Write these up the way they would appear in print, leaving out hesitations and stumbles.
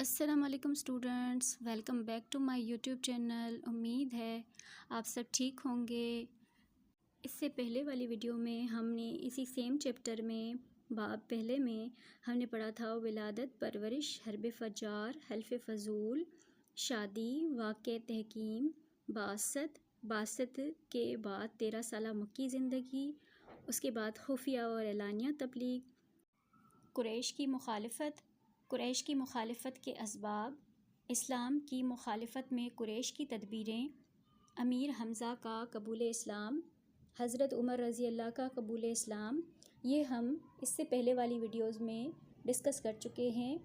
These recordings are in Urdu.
السلام علیکم students, welcome back to my YouTube channel. امید ہے آپ سب ٹھیک ہوں گے۔ اس سے پہلے والی ویڈیو میں ہم نے اسی سیم چیپٹر میں باب پہلے میں ہم نے پڑھا تھا ولادت، پرورش، حرب فجار، حلف فضول، شادی، واقع تحکیم، بعثت کے بعد 13 سالہ مکی زندگی، اس کے بعد خفیہ اور اعلانیہ تبلیغ، قریش کی مخالفت کے اسباب، اسلام کی مخالفت میں قریش کی تدبیریں، امیر حمزہ کا قبول اسلام، حضرت عمر رضی اللہ کا قبول اسلام، یہ ہم اس سے پہلے والی ویڈیوز میں ڈسکس کر چکے ہیں۔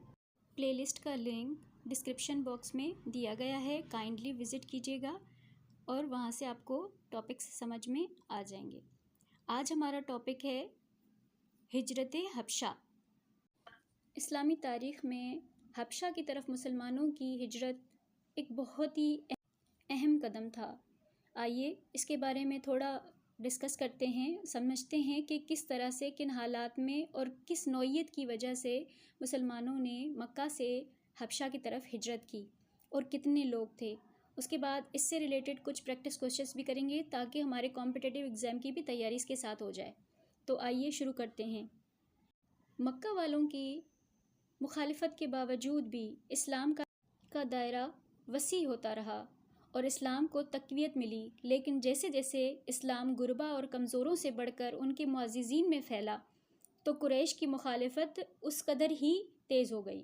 پلے لسٹ کا لنک ڈسکرپشن باکس میں دیا گیا ہے، کائنڈلی وزٹ کیجیے گا اور وہاں سے آپ کو ٹاپکس سمجھ میں آ جائیں گے۔ آج ہمارا ٹاپک ہے ہجرت حبشہ۔ اسلامی تاریخ میں حبشہ کی طرف مسلمانوں کی ہجرت ایک بہت ہی اہم قدم تھا۔ آئیے اس کے بارے میں تھوڑا ڈسکس کرتے ہیں، سمجھتے ہیں کہ کس طرح سے، کن حالات میں اور کس نوعیت کی وجہ سے مسلمانوں نے مکہ سے حبشہ کی طرف ہجرت کی اور کتنے لوگ تھے۔ اس کے بعد اس سے ریلیٹڈ کچھ پریکٹس کوشچنس بھی کریں گے تاکہ ہمارے کمپٹیٹیو ایگزام کی بھی تیاری اس کے ساتھ ہو جائے۔ تو آئیے شروع کرتے ہیں۔ مکہ والوں کی مخالفت کے باوجود بھی اسلام کا دائرہ وسیع ہوتا رہا اور اسلام کو تقویت ملی، لیکن جیسے جیسے اسلام غربا اور کمزوروں سے بڑھ کر ان کے معززین میں پھیلا تو قریش کی مخالفت اس قدر ہی تیز ہو گئی۔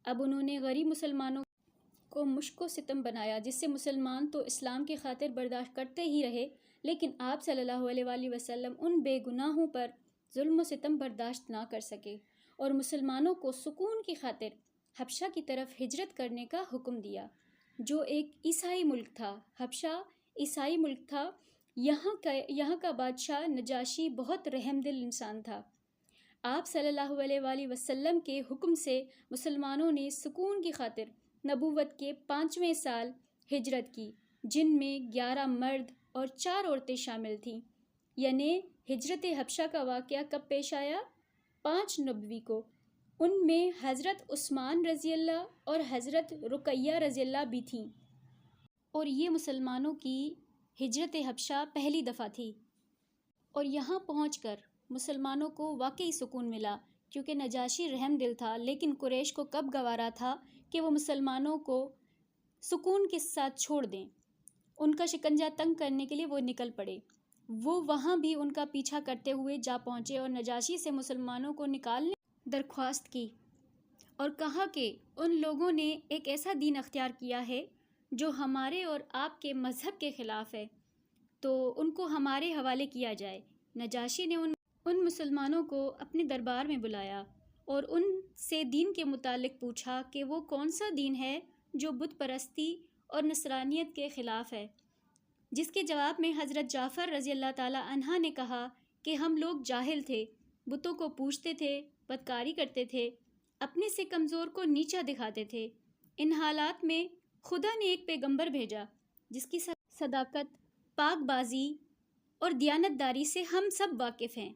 اب انہوں نے غریب مسلمانوں کو مشک و ستم بنایا، جس سے مسلمان تو اسلام کی خاطر برداشت کرتے ہی رہے، لیکن آپ صلی اللہ علیہ وآلہ وسلم ان بے گناہوں پر ظلم و ستم برداشت نہ کر سکے اور مسلمانوں کو سکون کی خاطر حبشہ کی طرف ہجرت کرنے کا حکم دیا، جو ایک عیسائی ملک تھا۔ حبشہ عیسائی ملک تھا۔ یہاں کا بادشاہ نجاشی بہت رحم دل انسان تھا۔ آپ صلی اللہ علیہ وآلہ وسلم کے حکم سے مسلمانوں نے سکون کی خاطر نبوت کے 5ویں سال ہجرت کی، جن میں 11 مرد اور 4 عورتیں شامل تھیں۔ یعنی ہجرت حبشہ کا واقعہ کب پیش آیا؟ 5 نبوی کو۔ ان میں حضرت عثمان رضی اللہ اور حضرت رقیہ رضی اللہ بھی تھیں، اور یہ مسلمانوں کی ہجرت حبشہ پہلی دفعہ تھی۔ اور یہاں پہنچ کر مسلمانوں کو واقعی سکون ملا، کیونکہ نجاشی رحم دل تھا، لیکن قریش کو کب گوارا تھا کہ وہ مسلمانوں کو سکون کے ساتھ چھوڑ دیں۔ ان کا شکنجہ تنگ کرنے کے لیے وہ نکل پڑے۔ وہ وہاں بھی ان کا پیچھا کرتے ہوئے جا پہنچے اور نجاشی سے مسلمانوں کو نکالنے درخواست کی اور کہا کہ ان لوگوں نے ایک ایسا دین اختیار کیا ہے جو ہمارے اور آپ کے مذہب کے خلاف ہے، تو ان کو ہمارے حوالے کیا جائے۔ نجاشی نے ان مسلمانوں کو اپنے دربار میں بلایا اور ان سے دین کے متعلق پوچھا کہ وہ کون سا دین ہے جو بت پرستی اور نصرانیت کے خلاف ہے، جس کے جواب میں حضرت جعفر رضی اللہ تعالیٰ عنہ نے کہا کہ ہم لوگ جاہل تھے، بتوں کو پوجتے تھے، بدکاری کرتے تھے، اپنے سے کمزور کو نیچا دکھاتے تھے۔ ان حالات میں خدا نے ایک پیغمبر بھیجا جس کی صداقت، پاک بازی اور دیانت داری سے ہم سب واقف ہیں۔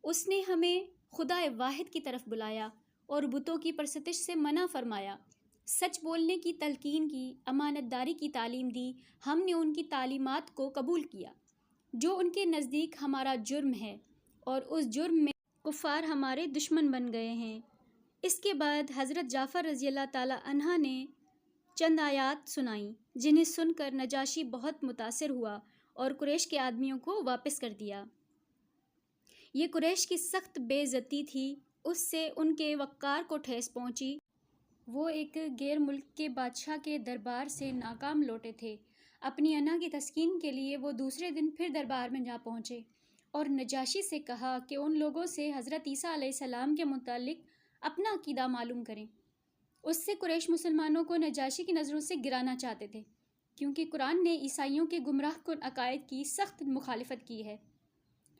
اس نے ہمیں خدا واحد کی طرف بلایا اور بتوں کی پرستش سے منع فرمایا، سچ بولنے کی تلقین کی، امانت داری کی تعلیم دی۔ ہم نے ان کی تعلیمات کو قبول کیا، جو ان کے نزدیک ہمارا جرم ہے، اور اس جرم میں کفار ہمارے دشمن بن گئے ہیں۔ اس کے بعد حضرت جعفر رضی اللہ تعالیٰ عنہ نے چند آیات سنائیں، جنہیں سن کر نجاشی بہت متاثر ہوا اور قریش کے آدمیوں کو واپس کر دیا۔ یہ قریش کی سخت بے عزتی تھی، اس سے ان کے وقار کو ٹھیس پہنچی۔ وہ ایک غیر ملک کے بادشاہ کے دربار سے ناکام لوٹے تھے۔ اپنی انا کی تسکین کے لیے وہ دوسرے دن پھر دربار میں جا پہنچے اور نجاشی سے کہا کہ ان لوگوں سے حضرت عیسیٰ علیہ السلام کے متعلق اپنا عقیدہ معلوم کریں۔ اس سے قریش مسلمانوں کو نجاشی کی نظروں سے گرانا چاہتے تھے، کیونکہ قرآن نے عیسائیوں کے گمراہ کن عقائد کی سخت مخالفت کی ہے۔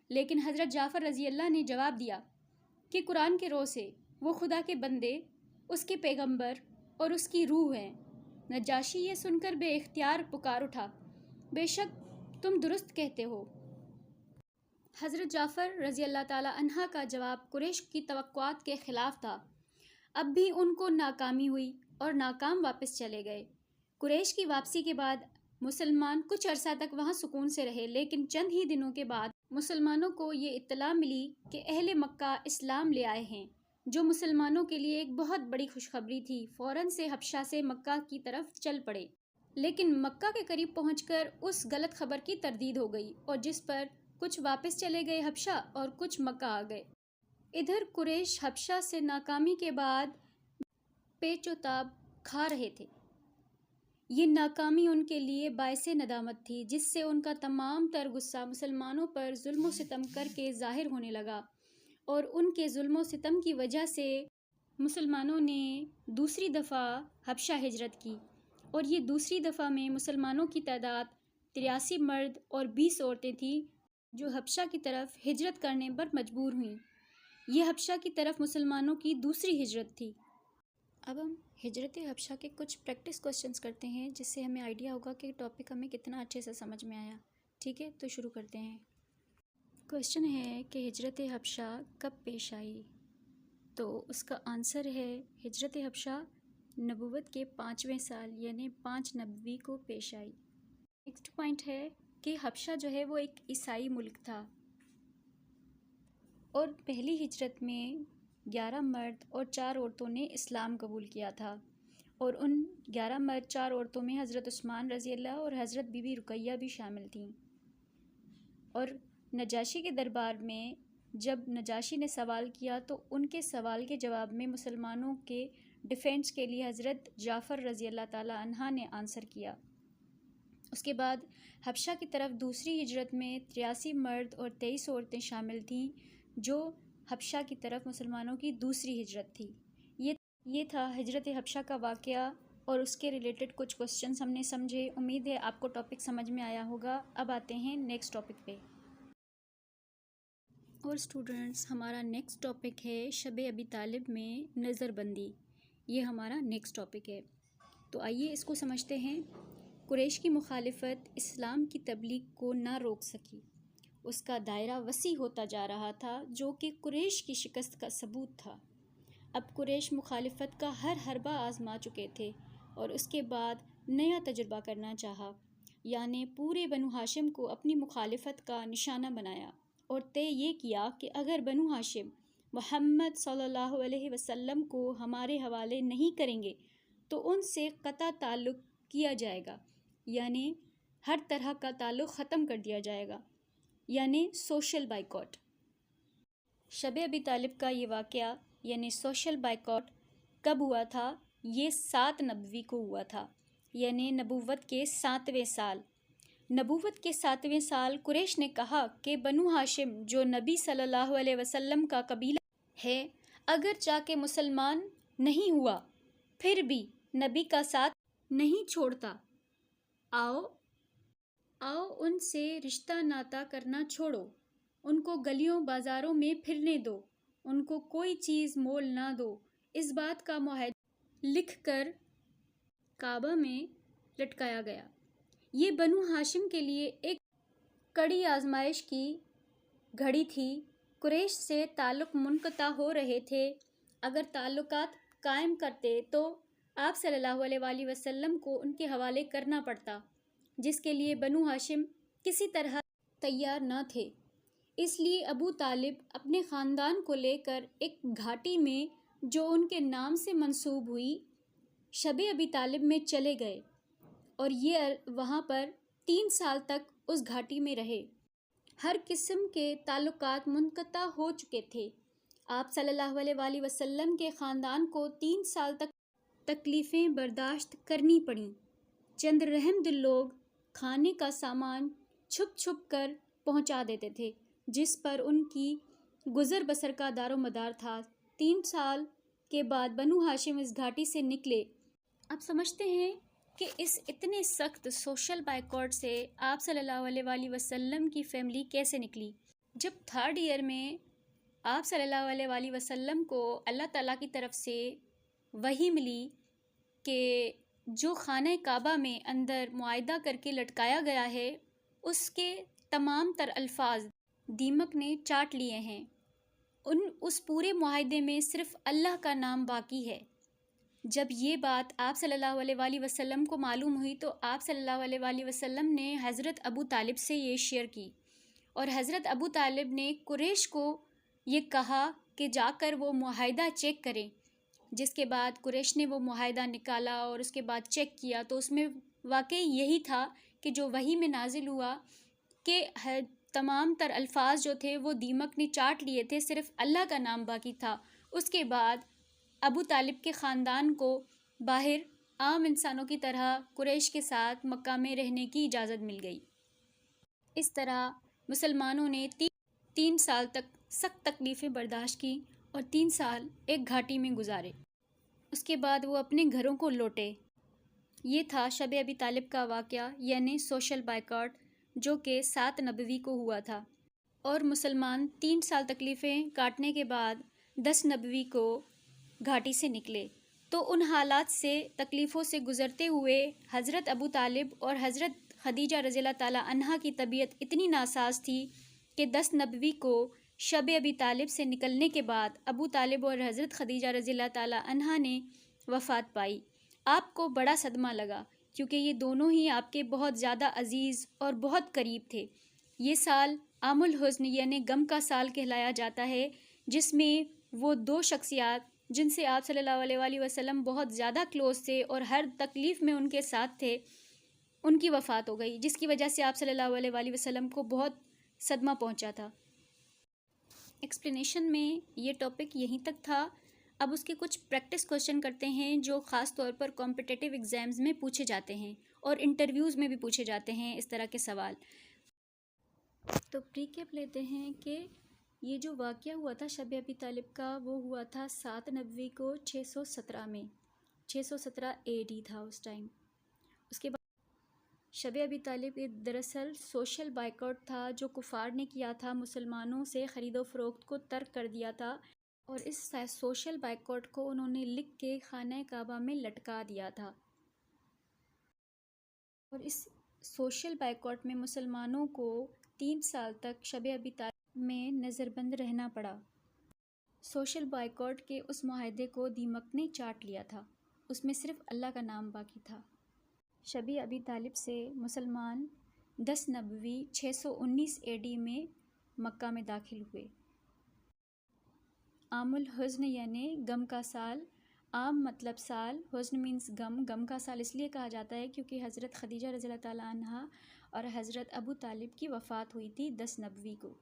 لیکن حضرت جعفر رضی اللہ نے جواب دیا کہ قرآن کے رو سے وہ خدا کے بندے، اس کے پیغمبر اور اس کی روح ہیں۔ نجاشی یہ سن کر بے اختیار پکار اٹھا، بے شک تم درست کہتے ہو۔ حضرت جعفر رضی اللہ تعالیٰ عنہ کا جواب قریش کی توقعات کے خلاف تھا۔ اب بھی ان کو ناکامی ہوئی اور ناکام واپس چلے گئے۔ قریش کی واپسی کے بعد مسلمان کچھ عرصہ تک وہاں سکون سے رہے، لیکن چند ہی دنوں کے بعد مسلمانوں کو یہ اطلاع ملی کہ اہل مکہ اسلام لے آئے ہیں، جو مسلمانوں کے لیے ایک بہت بڑی خوشخبری تھی۔ فوراً سے حبشہ سے مکہ کی طرف چل پڑے، لیکن مکہ کے قریب پہنچ کر اس غلط خبر کی تردید ہو گئی، اور جس پر کچھ واپس چلے گئے حبشہ اور کچھ مکہ آ گئے۔ ادھر قریش حبشہ سے ناکامی کے بعد پیچ و تاب کھا رہے تھے۔ یہ ناکامی ان کے لیے باعث ندامت تھی، جس سے ان کا تمام تر غصہ مسلمانوں پر ظلم و ستم کر کے ظاہر ہونے لگا، اور ان کے ظلم و ستم کی وجہ سے مسلمانوں نے دوسری دفعہ حبشہ ہجرت کی، اور یہ دوسری دفعہ میں مسلمانوں کی تعداد 83 مرد اور 20 عورتیں تھیں جو حبشہ کی طرف ہجرت کرنے پر مجبور ہوئیں۔ یہ حبشہ کی طرف مسلمانوں کی دوسری ہجرت تھی۔ اب ہم ہجرت حبشہ کے کچھ پریکٹس کوسچنز کرتے ہیں، جس سے ہمیں آئیڈیا ہوگا کہ ٹاپک ہمیں کتنا اچھے سے سمجھ میں آیا۔ ٹھیک ہے، تو شروع کرتے ہیں۔ کوسچن ہے کہ ہجرت حبشہ کب پیش آئی؟ تو اس کا آنسر ہے ہجرت حبشہ نبوت کے 5ویں سال یعنی 5 نبوی کو پیش آئی۔ نیکسٹ پوائنٹ ہے کہ حبشہ جو ہے وہ ایک عیسائی ملک تھا، اور پہلی ہجرت میں 11 مرد اور 4 عورتوں نے اسلام قبول کیا تھا، اور ان 11 مرد 4 عورتوں میں حضرت عثمان رضی اللہ اور حضرت بی بی رقیہ بھی شامل تھیں۔ اور نجاشی کے دربار میں جب نجاشی نے سوال کیا تو ان کے سوال کے جواب میں مسلمانوں کے ڈیفینس کے لیے حضرت جعفر رضی اللہ تعالیٰ عنہ نے آنسر کیا۔ اس کے بعد حبشہ کی طرف دوسری ہجرت میں 83 مرد اور 23 عورتیں شامل تھیں، جو حبشہ کی طرف مسلمانوں کی دوسری ہجرت تھی۔ یہ تھا ہجرت حبشہ کا واقعہ، اور اس کے ریلیٹڈ کچھ کوسچنز ہم نے سمجھے۔ امید ہے آپ کو ٹاپک سمجھ میں آیا ہوگا۔ اب آتے ہیں نیکسٹ ٹاپک پہ۔ اور اسٹوڈنٹس، ہمارا نیکسٹ ٹاپک ہے شب ابی طالب میں نظر بندی۔ یہ ہمارا نیکسٹ ٹاپک ہے، تو آئیے اس کو سمجھتے ہیں۔ قریش کی مخالفت اسلام کی تبلیغ کو نہ روک سکی۔ اس کا دائرہ وسیع ہوتا جا رہا تھا، جو کہ قریش کی شکست کا ثبوت تھا۔ اب قریش مخالفت کا ہر حربہ آزما چکے تھے، اور اس کے بعد نیا تجربہ کرنا چاہا، یعنی پورے بنو ہاشم کو اپنی مخالفت کا نشانہ بنایا، اور طے یہ کیا کہ اگر بنو ہاشم محمد صلی اللہ علیہ وسلم کو ہمارے حوالے نہیں کریں گے تو ان سے قطع تعلق کیا جائے گا، یعنی ہر طرح کا تعلق ختم کر دیا جائے گا، یعنی سوشل بائیکاٹ۔ شب ابی طالب کا یہ واقعہ یعنی سوشل بائیکاٹ کب ہوا تھا؟ یہ 7 نبوی کو ہوا تھا، یعنی نبوت کے 7ویں سال۔ نبوت کے 7ویں سال قریش نے کہا کہ بنو ہاشم جو نبی صلی اللہ علیہ وسلم کا قبیلہ ہے، اگر چاہ کے مسلمان نہیں ہوا پھر بھی نبی کا ساتھ نہیں چھوڑتا۔ آؤ ان سے رشتہ ناتا کرنا چھوڑو، ان کو گلیوں بازاروں میں پھرنے دو، ان کو کوئی چیز مول نہ دو۔ اس بات کا معاہدہ لکھ کر کعبہ میں لٹکایا گیا۔ یہ بنو ہاشم کے لیے ایک کڑی آزمائش کی گھڑی تھی۔ قریش سے تعلق منقطع ہو رہے تھے، اگر تعلقات قائم کرتے تو آپ صلی اللہ علیہ وآلہ وسلم کو ان کے حوالے کرنا پڑتا، جس کے لیے بنو ہاشم کسی طرح تیار نہ تھے۔ اس لیے ابو طالب اپنے خاندان کو لے کر ایک گھاٹی میں جو ان کے نام سے منسوب ہوئی، شب ابی طالب میں چلے گئے، اور یہ وہاں پر 3 سال تک اس گھاٹی میں رہے۔ ہر قسم کے تعلقات منقطع ہو چکے تھے۔ آپ صلی اللہ علیہ وآلہ وسلم کے خاندان کو 3 سال تک تکلیفیں برداشت کرنی پڑیں۔ چند رحم دل لوگ کھانے کا سامان چھپ چھپ کر پہنچا دیتے تھے، جس پر ان کی گزر بسر کا دار و مدار تھا۔ 3 سال کے بعد بنو ہاشم اس گھاٹی سے نکلے۔ اب سمجھتے ہیں کہ اس اتنے سخت سوشل بائیکاٹ سے آپ صلی اللہ علیہ وآلہ وسلم کی فیملی کیسے نکلی۔ جب 3rd ایئر میں آپ صلی اللہ علیہ وآلہ وسلم کو اللہ تعالیٰ کی طرف سے وحی ملی کہ جو خانہ کعبہ میں اندر معاہدہ کر کے لٹکایا گیا ہے، اس کے تمام تر الفاظ دیمک نے چاٹ لیے ہیں۔ اس پورے معاہدے میں صرف اللہ کا نام باقی ہے، جب یہ بات آپ صلی اللہ علیہ وآلہ وسلم کو معلوم ہوئی تو آپ صلی اللہ علیہ وآلہ وسلم نے حضرت ابو طالب سے یہ شیئر کی، اور حضرت ابو طالب نے قریش کو یہ کہا کہ جا کر وہ معاہدہ چیک کریں، جس کے بعد قریش نے وہ معاہدہ نکالا اور اس کے بعد چیک کیا تو اس میں واقعی یہی تھا کہ جو وحی میں نازل ہوا کہ تمام تر الفاظ جو تھے وہ دیمک نے چاٹ لیے تھے، صرف اللہ کا نام باقی تھا۔ اس کے بعد ابو طالب کے خاندان کو باہر عام انسانوں کی طرح قریش کے ساتھ مکہ میں رہنے کی اجازت مل گئی۔ اس طرح مسلمانوں نے 3 سال تک سخت تکلیفیں برداشت کی اور 3 سال ایک گھاٹی میں گزارے۔ اس کے بعد وہ اپنے گھروں کو لوٹے۔ یہ تھا شب ابی طالب کا واقعہ، یعنی سوشل بائیکاٹ، جو کہ 7 نبوی کو ہوا تھا، اور مسلمان 3 سال تکلیفیں کاٹنے کے بعد 10 نبوی کو گھاٹی سے نکلے۔ تو ان حالات سے، تکلیفوں سے گزرتے ہوئے حضرت ابو طالب اور حضرت خدیجہ رضی اللہ تعالیٰ عنہا کی طبیعت اتنی ناساز تھی کہ 10 نبوی کو شب ابی طالب سے نکلنے کے بعد ابو طالب اور حضرت خدیجہ رضی اللہ تعالیٰ عنہا نے وفات پائی۔ آپ کو بڑا صدمہ لگا کیونکہ یہ دونوں ہی آپ کے بہت زیادہ عزیز اور بہت قریب تھے۔ یہ سال عام الحزن یعنی غم کا سال کہلایا جاتا ہے، جس میں وہ 2 شخصیات جن سے آپ صلی اللہ علیہ وآلہ وسلم بہت زیادہ کلوز تھے اور ہر تکلیف میں ان کے ساتھ تھے، ان کی وفات ہو گئی، جس کی وجہ سے آپ صلی اللہ علیہ وآلہ وسلم کو بہت صدمہ پہنچا تھا۔ ایکسپلینیشن میں یہ ٹاپک یہیں تک تھا۔ اب اس کے کچھ پریکٹس کوشچن کرتے ہیں جو خاص طور پر کمپٹیٹیو ایگزامز میں پوچھے جاتے ہیں اور انٹرویوز میں بھی پوچھے جاتے ہیں اس طرح کے سوال۔ تو پری کیپ لیتے ہیں کہ یہ جو واقعہ ہوا تھا شب ابی طالب کا، وہ ہوا تھا 7 نبوی کو 617 میں، 617 AD تھا اس ٹائم۔ اس کے بعد شب ابی طالب یہ دراصل سوشل بائیکاٹ تھا جو کفار نے کیا تھا، مسلمانوں سے خرید و فروخت کو ترک کر دیا تھا، اور اس سوشل بائیکاٹ کو انہوں نے لکھ کے خانہ کعبہ میں لٹکا دیا تھا۔ اور اس سوشل بائیکاٹ میں مسلمانوں کو 3 سال تک شب ابی طالب میں نظر بند رہنا پڑا۔ سوشل بائیکاٹ کے اس معاہدے کو دیمک نے چاٹ لیا تھا، اس میں صرف اللہ کا نام باقی تھا۔ شب ابی طالب سے مسلمان 10 نبوی 619 AD میں مکہ میں داخل ہوئے۔ عام الحزن یعنی غم کا سال، عام مطلب سال، حزن مینس غم، غم کا سال اس لیے کہا جاتا ہے کیونکہ حضرت خدیجہ رضی اللہ تعالیٰ عنہا اور حضرت ابو طالب کی وفات ہوئی تھی 10 نبوی کو۔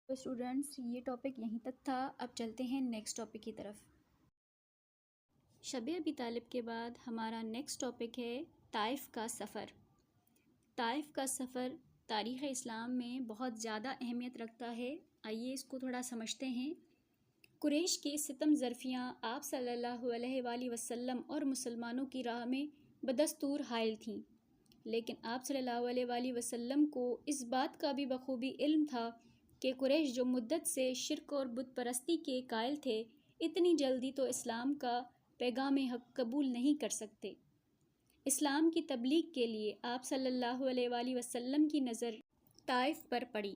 تو اسٹوڈنٹس یہ ٹاپک یہیں تک تھا، اب چلتے ہیں نیکسٹ ٹاپک کی طرف۔ شب ابی طالب کے بعد ہمارا نیکسٹ ٹاپک ہے طائف کا سفر۔ طائف کا سفر تاریخ اسلام میں بہت زیادہ اہمیت رکھتا ہے، آئیے اس کو تھوڑا سمجھتے ہیں۔ قریش کی ستم ظرفیاں آپ صلی اللہ علیہ وآلہ وسلم اور مسلمانوں کی راہ میں بدستور حائل تھیں، لیکن آپ صلی اللہ علیہ وآلہ وسلم کو اس بات کا بھی بخوبی علم تھا کہ قریش جو مدت سے شرک اور بت پرستی کے قائل تھے، اتنی جلدی تو اسلام کا پیغام حق قبول نہیں کر سکتے۔ اسلام کی تبلیغ کے لیے آپ صلی اللہ علیہ وآلہ وسلم کی نظر طائف پر پڑی،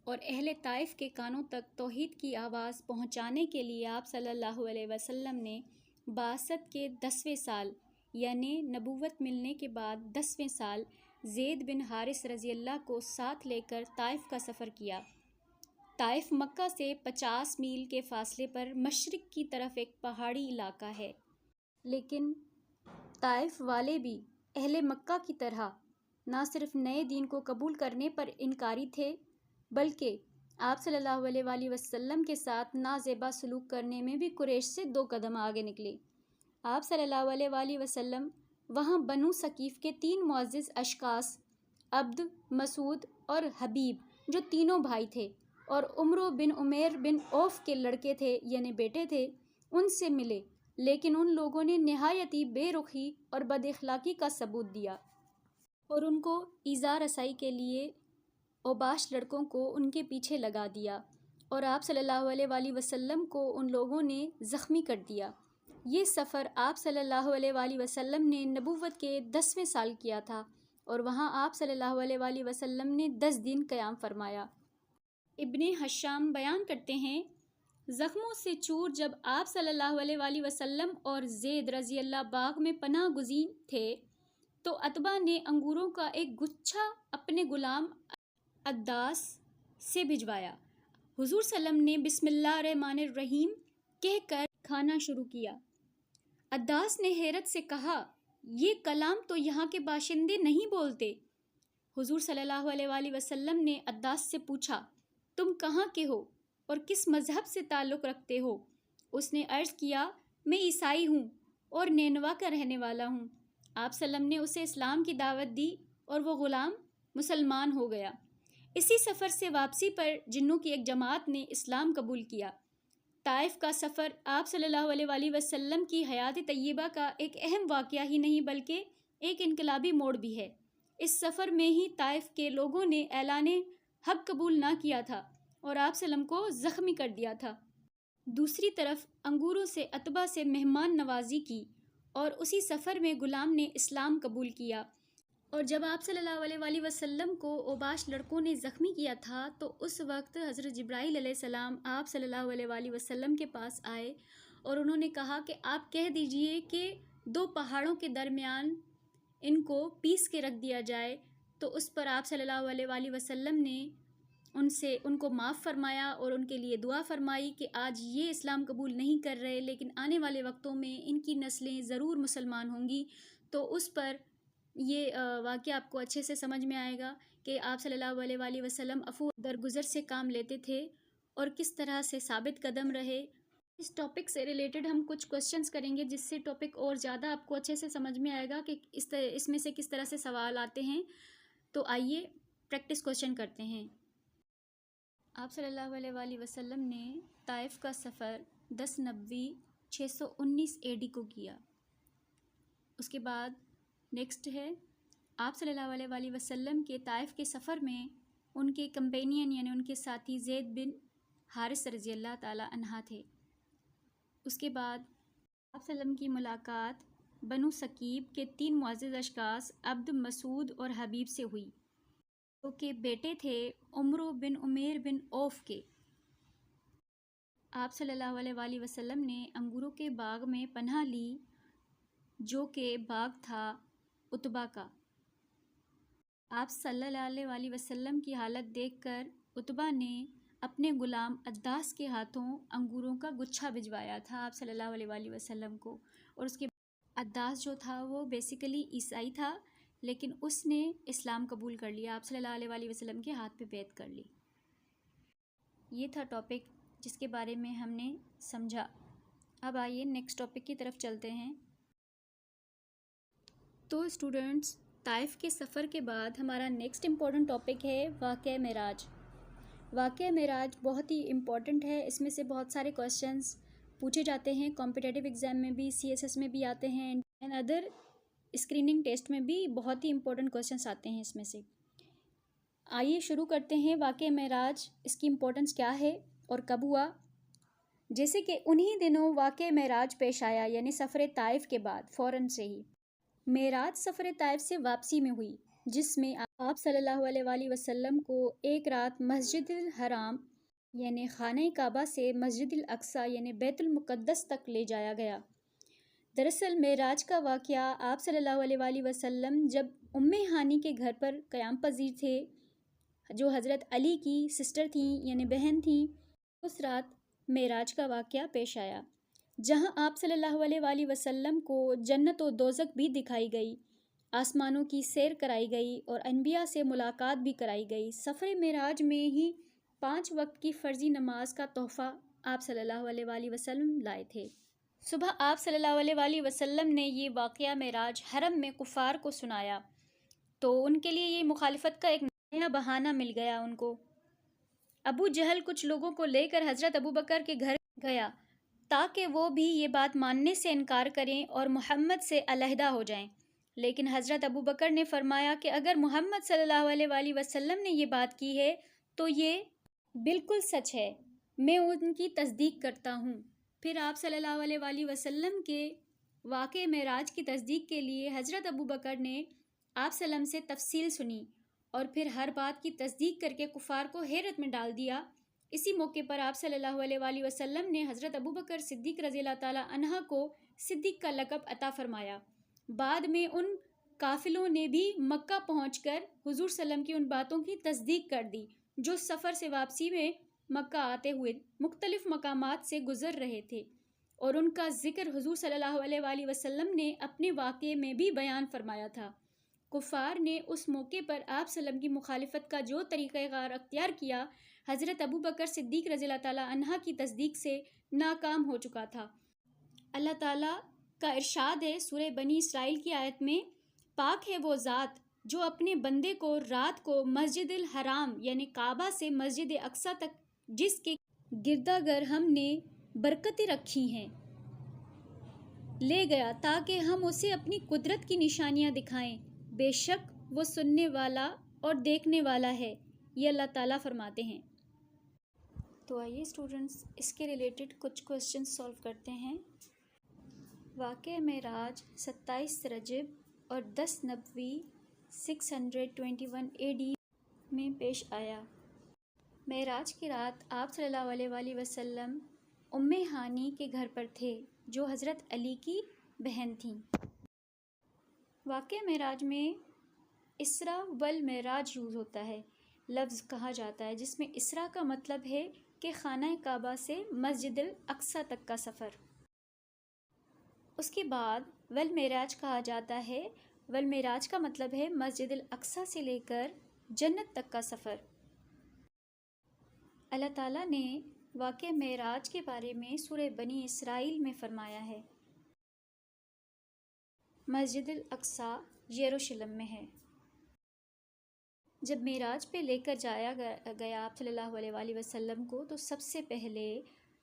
اور اہل طائف کے کانوں تک توحید کی آواز پہنچانے کے لیے آپ صلی اللہ علیہ وسلم نے بعثت کے 10ویں سال یعنی نبوت ملنے کے بعد 10ویں سال زید بن حارث رضی اللہ کو ساتھ لے کر طائف کا سفر کیا۔ طائف مکہ سے 50 میل کے فاصلے پر مشرق کی طرف ایک پہاڑی علاقہ ہے، لیکن طائف والے بھی اہل مکہ کی طرح نہ صرف نئے دین کو قبول کرنے پر انکاری تھے، بلکہ آپ صلی اللہ علیہ وآلہ وسلم کے ساتھ نازیبا سلوک کرنے میں بھی قریش سے 2 قدم آگے نکلے۔ آپ صلی اللہ علیہ وآلہ وسلم وہاں بنو ثقیف کے 3 معزز اشخاص عبد، مسعود اور حبیب جو تینوں بھائی تھے اور عمرو بن عمیر بن عوف کے لڑکے تھے یعنی بیٹے تھے، ان سے ملے، لیکن ان لوگوں نے نہایتی بے رخی اور بد اخلاقی کا ثبوت دیا اور ان کو ایذا رسائی کے لیے اوباش لڑکوں کو ان کے پیچھے لگا دیا، اور آپ صلی اللہ علیہ وآلہ وسلم کو ان لوگوں نے زخمی کر دیا۔ یہ سفر آپ صلی اللہ علیہ وآلہ وسلم نے نبوت کے 10ویں سال کیا تھا، اور وہاں آپ صلی اللہ علیہ وآلہ وسلم نے 10 دن قیام فرمایا۔ ابن حشام بیان کرتے ہیں، زخموں سے چور جب آپ صلی اللہ علیہ وآلہ وسلم اور زید رضی اللہ باغ میں پناہ گزین تھے تو عتبہ نے انگوروں کا ایک گچھا اپنے غلام عداس سے بھجوایا۔ حضور صلی اللہ علیہ وسلم نے بسم اللہ الرحمن الرحیم کہہ کر کھانا شروع کیا۔ عداس نے حیرت سے کہا، یہ کلام تو یہاں کے باشندے نہیں بولتے۔ حضور صلی اللہ علیہ وآلہ وسلم نے عداس سے پوچھا، تم کہاں کے ہو اور کس مذہب سے تعلق رکھتے ہو؟ اس نے عرض کیا، میں عیسائی ہوں اور نینوا کا رہنے والا ہوں۔ آپ صلی اللہ علیہ وسلم نے اسے اسلام کی دعوت دی اور وہ غلام مسلمان ہو گیا۔ اسی سفر سے واپسی پر جنوں کی ایک جماعت نے اسلام قبول کیا۔ طائف کا سفر آپ صلی اللہ علیہ وآلہ وسلم کی حیات طیبہ کا ایک اہم واقعہ ہی نہیں بلکہ ایک انقلابی موڑ بھی ہے۔ اس سفر میں ہی طائف کے لوگوں نے اعلان حق قبول نہ کیا تھا اور آپ صلی اللہ علیہ وسلم کو زخمی کر دیا تھا۔ دوسری طرف انگوروں سے عتبہ سے مہمان نوازی کی اور اسی سفر میں غلام نے اسلام قبول کیا، اور جب آپ صلی اللہ علیہ وآلہ وسلم کو اوباش لڑکوں نے زخمی کیا تھا تو اس وقت حضرت جبرائیل علیہ السلام آپ صلی اللہ علیہ وآلہ وسلم کے پاس آئے اور انہوں نے کہا کہ آپ کہہ دیجئے کہ دو پہاڑوں کے درمیان ان کو پیس کے رکھ دیا جائے۔ تو اس پر آپ صلی اللہ علیہ وآلہ وسلم نے ان کو معاف فرمایا اور ان کے لیے دعا فرمائی کہ آج یہ اسلام قبول نہیں کر رہے لیکن آنے والے وقتوں میں ان کی نسلیں ضرور مسلمان ہوں گی۔ تو اس پر یہ واقعہ آپ کو اچھے سے سمجھ میں آئے گا کہ آپ صلی اللہ علیہ وآلہ وسلم عفو درگزر سے کام لیتے تھے اور کس طرح سے ثابت قدم رہے۔ اس ٹاپک سے ریلیٹڈ ہم کچھ کوسچنز کریں گے جس سے ٹاپک اور زیادہ آپ کو اچھے سے سمجھ میں آئے گا کہ اس میں سے کس طرح سے سوال آتے ہیں۔ تو آئیے پریکٹس کوسچن کرتے ہیں۔ آپ صلی اللہ علیہ وآلہ وسلم نے طائف کا سفر 10 نبوی 619 AD کو کیا۔ اس کے بعد نیکسٹ ہے، آپ صلی اللہ علیہ وآلہ وسلم کے طائف کے سفر میں ان کے کمپینین یعنی ان کے ساتھی زید بن حارث رضی اللہ تعالیٰ عنہ تھے۔ اس کے بعد آپ صلی اللہ علیہ وسلم کی ملاقات بنو ثقیف کے 3 معزز اشخاص عبد مسعود اور حبیب سے ہوئی، جو کہ بیٹے تھے عمرو بن عمیر بن عوف کے۔ آپ صلی اللہ علیہ وآلہ وسلم نے انگوروں کے باغ میں پناہ لی جو کہ باغ تھا عتبہ کا۔ آپ صلی اللہ علیہ وآلہ وسلم کی حالت دیکھ کر عتبہ نے اپنے غلام عداس کے ہاتھوں انگوروں کا گچھا بھجوایا تھا آپ صلی اللہ علیہ وآلہ وسلم کو، اور اس کے عداس جو تھا وہ بیسیکلی عیسائی تھا لیکن اس نے اسلام قبول کر لیا، آپ صلی اللہ علیہ وآلہ وسلم کے ہاتھ پہ بیعت کر لی۔ یہ تھا ٹاپک جس کے بارے میں ہم نے سمجھا۔ اب آئیے نیکسٹ ٹاپک کی طرف چلتے ہیں۔ تو اسٹوڈنٹس، طائف کے سفر کے بعد ہمارا نیکسٹ امپورٹنٹ ٹاپک ہے واقعہ معراج۔ واقعہ معراج بہت ہی امپورٹنٹ ہے، اس میں سے بہت سارے کوسچنز پوچھے جاتے ہیں، کمپٹیٹیو ایگزام میں بھی، CSS میں بھی آتے ہیں اینڈ ادر اسکریننگ ٹیسٹ میں بھی بہت ہی امپورٹنٹ کوسچنز آتے ہیں اس میں سے۔ آئیے شروع کرتے ہیں واقعہ معراج، اس کی امپورٹنس کیا ہے اور کب ہوا۔ جیسے کہ انہی دنوں واقعہ معراج پیش آیا، یعنی سفر طائف کے بعد فوراً سے ہی معراج سفر طائف سے واپسی میں ہوئی، جس میں آپ صلی اللہ علیہ وآلہ وسلم کو ایک رات مسجد الحرام یعنی خانہ کعبہ سے مسجد الاقصیٰ یعنی بیت المقدس تک لے جایا گیا۔ دراصل معراج کا واقعہ آپ صلی اللہ علیہ وآلہ وسلم جب ام ہانی کے گھر پر قیام پذیر تھے، جو حضرت علی کی سسٹر تھیں یعنی بہن تھیں، اس رات معراج کا واقعہ پیش آیا، جہاں آپ صلی اللہ علیہ وآلہ وسلم کو جنت و دوزخ بھی دکھائی گئی، آسمانوں کی سیر کرائی گئی اور انبیاء سے ملاقات بھی کرائی گئی۔ سفر معراج میں ہی 5 وقت کی فرضی نماز کا تحفہ آپ صلی اللہ علیہ وآلہ وسلم لائے تھے۔ صبح آپ صلی اللہ علیہ وآلہ وسلم نے یہ واقعہ معراج حرم میں کفار کو سنایا تو ان کے لیے یہ مخالفت کا ایک نیا بہانہ مل گیا ان کو۔ ابو جہل کچھ لوگوں کو لے کر حضرت ابوبکر کے گھر گیا تاکہ وہ بھی یہ بات ماننے سے انکار کریں اور محمد سے علیحدہ ہو جائیں، لیکن حضرت ابوبکر نے فرمایا کہ اگر محمد صلی اللہ علیہ وآلہ وسلم نے یہ بات کی ہے تو یہ بالکل سچ ہے، میں ان کی تصدیق کرتا ہوں۔ پھر آپ صلی اللہ علیہ وآلہ وسلم کے واقعہ معراج کی تصدیق کے لیے حضرت ابوبکر نے آپ صلی اللہ علیہ وسلم سے تفصیل سنی اور پھر ہر بات کی تصدیق کر کے کفار کو حیرت میں ڈال دیا اسی موقع پر آپ صلی اللہ علیہ وآلہ وسلم نے حضرت ابوبکر صدیق رضی اللہ تعالیٰ عنہ کو صدیق کا لقب عطا فرمایا۔ بعد میں ان قافلوں نے بھی مکہ پہنچ کر حضور صلی اللہ علیہ وسلم کی ان باتوں کی تصدیق کر دی جو سفر سے واپسی میں مکہ آتے ہوئے مختلف مقامات سے گزر رہے تھے، اور ان کا ذکر حضور صلی اللہ علیہ وآلہ وسلم نے اپنے واقعے میں بھی بیان فرمایا تھا۔ کفار نے اس موقع پر آپ صلی اللہ علیہ وسلم کی مخالفت کا جو طریقہ کار اختیار کیا، حضرت ابوبکر صدیق رضی اللہ تعالیٰ عنہ کی تصدیق سے ناکام ہو چکا تھا۔ اللہ تعالیٰ کا ارشاد ہے سورہ بنی اسرائیل کی آیت میں، پاک ہے وہ ذات جو اپنے بندے کو رات کو مسجد الحرام یعنی کعبہ سے مسجد اقصیٰ تک جس کے گردا گر ہم نے برکتیں رکھی ہیں لے گیا تاکہ ہم اسے اپنی قدرت کی نشانیاں دکھائیں، بے شک وہ سننے والا اور دیکھنے والا ہے، یہ اللہ تعالیٰ فرماتے ہیں۔ تو آئیے اسٹوڈنٹس اس کے ریلیٹڈ کچھ کوسچنز سولو کرتے ہیں۔ واقعہ معراج 27 رجب اور 10 نبوی 621 AD میں پیش آیا۔ معراج کی رات آپ صلی اللہ علیہ وآلہ وسلم ام ہانی کے گھر پر تھے جو حضرت علی کی بہن تھیں۔ واقعہ معراج میں اسرا والمعراج یوز ہوتا ہے، لفظ کہا جاتا ہے جس میں اسرا کا مطلب ہے کہ خانہ کعبہ سے مسجد الاقصیٰ تک کا سفر۔ اس کے بعد والمعراج کہا جاتا ہے، والمعراج کا مطلب ہے مسجد الاقصیٰ سے لے کر جنت تک کا سفر۔ اللہ تعالیٰ نے واقعہ معراج کے بارے میں سورہ بنی اسرائیل میں فرمایا ہے، مسجد الاقصیٰ یروشلم میں ہے۔ جب معراج پہ لے کر جایا گیا آپ صلی اللہ علیہ وآلہ وسلم کو، تو سب سے پہلے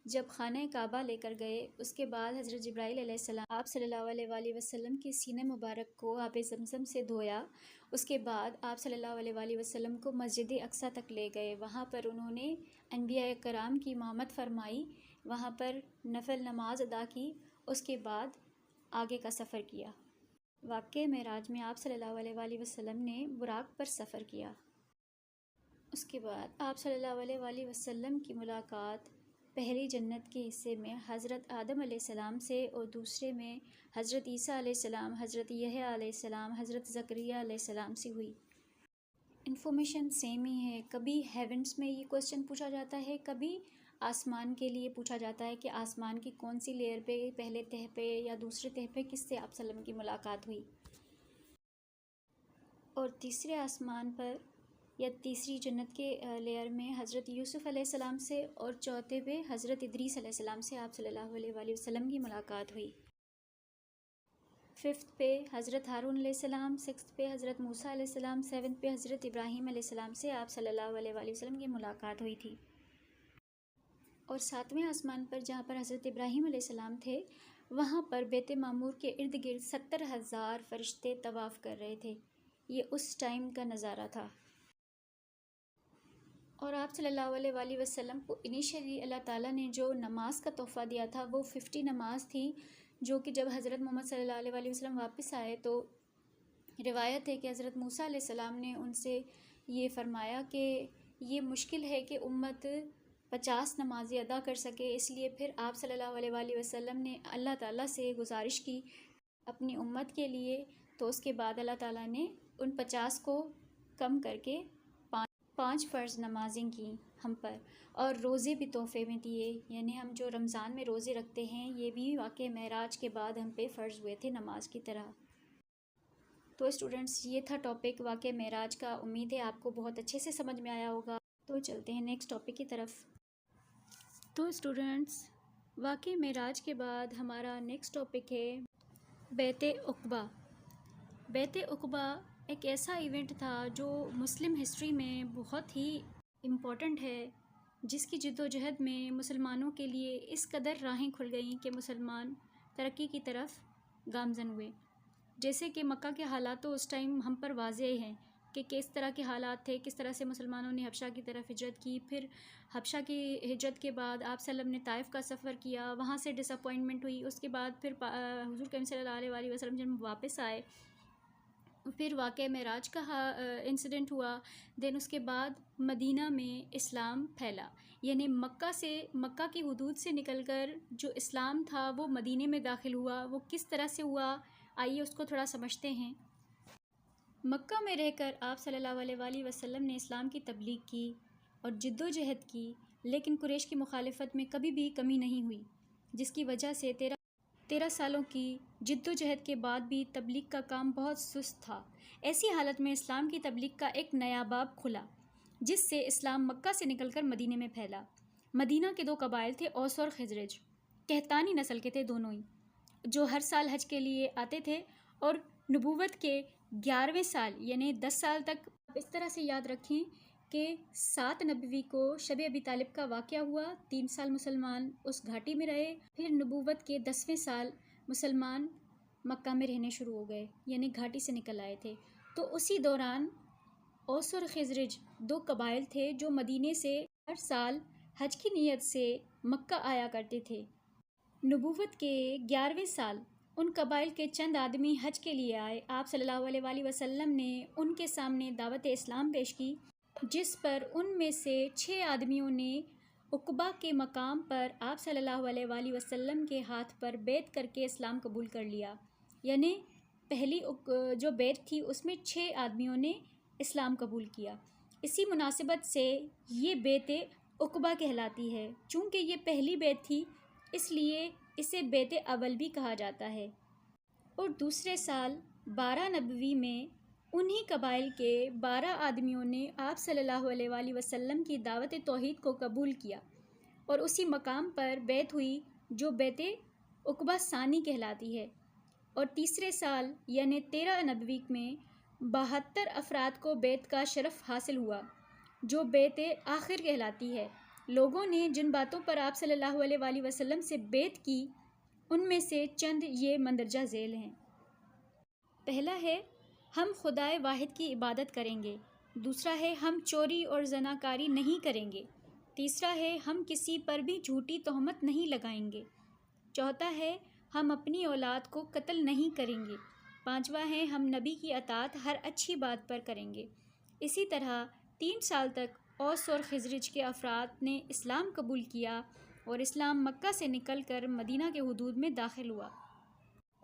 جب خانہ کعبہ لے کر گئے، اس کے بعد حضرت جبرائیل علیہ السلام آپ صلی اللہ علیہ وآلہ وسلم کے سینہ مبارک کو آب زمزم سے دھویا۔ اس کے بعد آپ صلی اللہ علیہ وآلہ وسلم کو مسجد اقصیٰ تک لے گئے، وہاں پر انہوں نے انبیاء کرام کی امامت فرمائی، وہاں پر نفل نماز ادا کی، اس کے بعد آگے کا سفر کیا۔ واقعہ معراج میں آپ صلی اللہ علیہ وآلہ وسلم نے براق پر سفر کیا۔ اس کے بعد آپ صلی اللہ علیہ وآلہ وسلم کی ملاقات پہلی جنت کے حصے میں حضرت آدم علیہ السلام سے اور دوسرے میں حضرت عیسیٰ علیہ السلام، حضرت یحییٰ علیہ السلام، حضرت زکریا علیہ السلام سے ہوئی۔ انفارمیشن سیم ہی ہے، کبھی ہیونس میں یہ کوسچن پوچھا جاتا ہے، کبھی آسمان کے لیے پوچھا جاتا ہے کہ آسمان کی کون سی لیئر پہ، پہلے تہہ پہ یا دوسرے تہہ پہ کس سے آپ صلی اللہ علیہ وسلم کی ملاقات ہوئی، اور تیسرے آسمان پر یا تیسری جنت کے لیئر میں حضرت یوسف علیہ السلام سے، اور چوتھے پہ حضرت ادریس علیہ السلام سے آپ صلی اللہ علیہ وآلہ وسلم کی ملاقات ہوئی۔ ففتھ پہ حضرت ہارون علیہ السلام، سکستھ پہ حضرت موسیٰ علیہ السلام، سیونتھ پہ حضرت ابراہیم علیہ السلام سے آپ صلی اللہ علیہ وآلہ وسلم کی ملاقات ہوئی تھی۔ اور ساتویں آسمان پر جہاں پر حضرت ابراہیم علیہ السلام تھے، وہاں پر بیت معمور کے ارد گرد 70,000 فرشتے طواف کر رہے تھے۔ یہ اس ٹائم کا نظارہ تھا۔ اور آپ صلی اللہ علیہ وآلہ وسلم کو انیشلی اللہ تعالیٰ نے جو نماز کا تحفہ دیا تھا وہ 50 نماز تھی، جو کہ جب حضرت محمد صلی اللہ علیہ وآلہ وسلم واپس آئے تو روایت ہے کہ حضرت موسیٰ علیہ السلام نے ان سے یہ فرمایا کہ یہ مشکل ہے کہ امت 50 نمازیں ادا کر سکے، اس لیے پھر آپ صلی اللہ علیہ وآلہ وسلم نے اللہ تعالیٰ سے گزارش کی اپنی امت کے لیے، تو اس کے بعد اللہ تعالیٰ نے ان 50 کو کم کر کے 5 فرض نمازیں کیں ہم پر، اور روزے بھی تحفے میں دیے، یعنی ہم جو رمضان میں روزے رکھتے ہیں یہ بھی واقع معراج کے بعد ہم پہ فرض ہوئے تھے نماز کی طرح۔ تو اسٹوڈنٹس یہ تھا ٹاپک واقع معراج کا، امید ہے آپ کو بہت اچھے سے سمجھ میں آیا ہوگا۔ تو چلتے ہیں نیکسٹ ٹاپک کی طرف۔ تو اسٹوڈنٹس واقع معراج کے بعد ہمارا نیکسٹ ٹاپک ہے بیعت عقبہ۔ بیعت عقبہ ایک ایسا ایونٹ تھا جو مسلم ہسٹری میں بہت ہی امپورٹنٹ ہے، جس کی جد و جہد میں مسلمانوں کے لیے اس قدر راہیں کھل گئیں کہ مسلمان ترقی کی طرف گامزن ہوئے۔ جیسے کہ مکہ کے حالات تو اس ٹائم ہم پر واضح ہیں کہ کس طرح کے حالات تھے، کس طرح سے مسلمانوں نے حبشہ کی طرف ہجرت کی، پھر حبشہ کی ہجرت کے بعد آپ صلی اللہ علیہ وسلم نے طائف کا سفر کیا، وہاں سے ڈس اپوائنٹمنٹ ہوئی، اس کے بعد پھر حضور کریم صلی اللہ علیہ وآلہ وسلم جب واپس آئے پھر واقعہ معراج کا انسیڈنٹ ہوا، دین اس کے بعد مدینہ میں اسلام پھیلا، یعنی مکہ کی حدود سے نکل کر جو اسلام تھا وہ مدینہ میں داخل ہوا۔ وہ کس طرح سے ہوا، آئیے اس کو تھوڑا سمجھتے ہیں۔ مکہ میں رہ کر آپ صلی اللہ علیہ وآلہ وسلم نے اسلام کی تبلیغ کی اور جد و جہد کی، لیکن قریش کی مخالفت میں کبھی بھی کمی نہیں ہوئی، جس کی وجہ سے 13 سالوں کی جد و جہد کے بعد بھی تبلیغ کا کام بہت سست تھا۔ ایسی حالت میں اسلام کی تبلیغ کا ایک نیا باب کھلا، جس سے اسلام مکہ سے نکل کر مدینہ میں پھیلا۔ مدینہ کے 2 قبائل تھے، اوس اور خزرج، قحطانی نسل کے تھے دونوں ہی، جو ہر سال حج کے لیے آتے تھے، اور نبوت کے 11ویں سال یعنی 10 سال تک اس طرح سے یاد رکھیں کہ 7 نبوی کو شب ابی طالب کا واقعہ ہوا، 3 سال مسلمان اس گھاٹی میں رہے، پھر نبوت کے 10ویں سال مسلمان مکہ میں رہنے شروع ہو گئے، یعنی گھاٹی سے نکل آئے تھے۔ تو اسی دوران اوس اور خزرج 2 قبائل تھے جو مدینے سے ہر سال حج کی نیت سے مکہ آیا کرتے تھے۔ نبوت کے 11ویں سال ان قبائل کے چند آدمی حج کے لیے آئے۔ آپ صلی اللہ علیہ وآلہ وسلم نے ان کے سامنے دعوت اسلام پیش کی، جس پر ان میں سے 6 آدمیوں نے عقبہ کے مقام پر آپ صلی اللہ علیہ وآلہ وسلم کے ہاتھ پر بیعت کر کے اسلام قبول کر لیا، یعنی پہلی جو بیعت تھی اس میں 6 آدمیوں نے اسلام قبول کیا۔ اسی مناسبت سے یہ بیعت عقبہ کہلاتی ہے۔ چونکہ یہ پہلی بیعت تھی اس لیے اسے بیعت اول بھی کہا جاتا ہے۔ اور دوسرے سال 12 نبوی میں انہی قبائل کے 12 آدمیوں نے آپ صلی اللہ علیہ وآلہ وسلم کی دعوت توحید کو قبول کیا، اور اسی مقام پر بیعت ہوئی جو بیعت عقبہ ثانی کہلاتی ہے۔ اور تیسرے سال یعنی 13 نبوی میں 72 افراد کو بیعت کا شرف حاصل ہوا، جو بیعت آخر کہلاتی ہے۔ لوگوں نے جن باتوں پر آپ صلی اللہ علیہ وآلہ وسلم سے بیعت کی ان میں سے چند یہ مندرجہ ذیل ہیں۔ پہلا ہے ہم خدائے واحد کی عبادت کریں گے، دوسرا ہے ہم چوری اور زناکاری نہیں کریں گے، تیسرا ہے ہم کسی پر بھی جھوٹی تہمت نہیں لگائیں گے، چوتھا ہے ہم اپنی اولاد کو قتل نہیں کریں گے، پانچواں ہے ہم نبی کی اطاعت ہر اچھی بات پر کریں گے۔ اسی طرح 3 سال تک اوس اور خزرج کے افراد نے اسلام قبول کیا، اور اسلام مکہ سے نکل کر مدینہ کے حدود میں داخل ہوا۔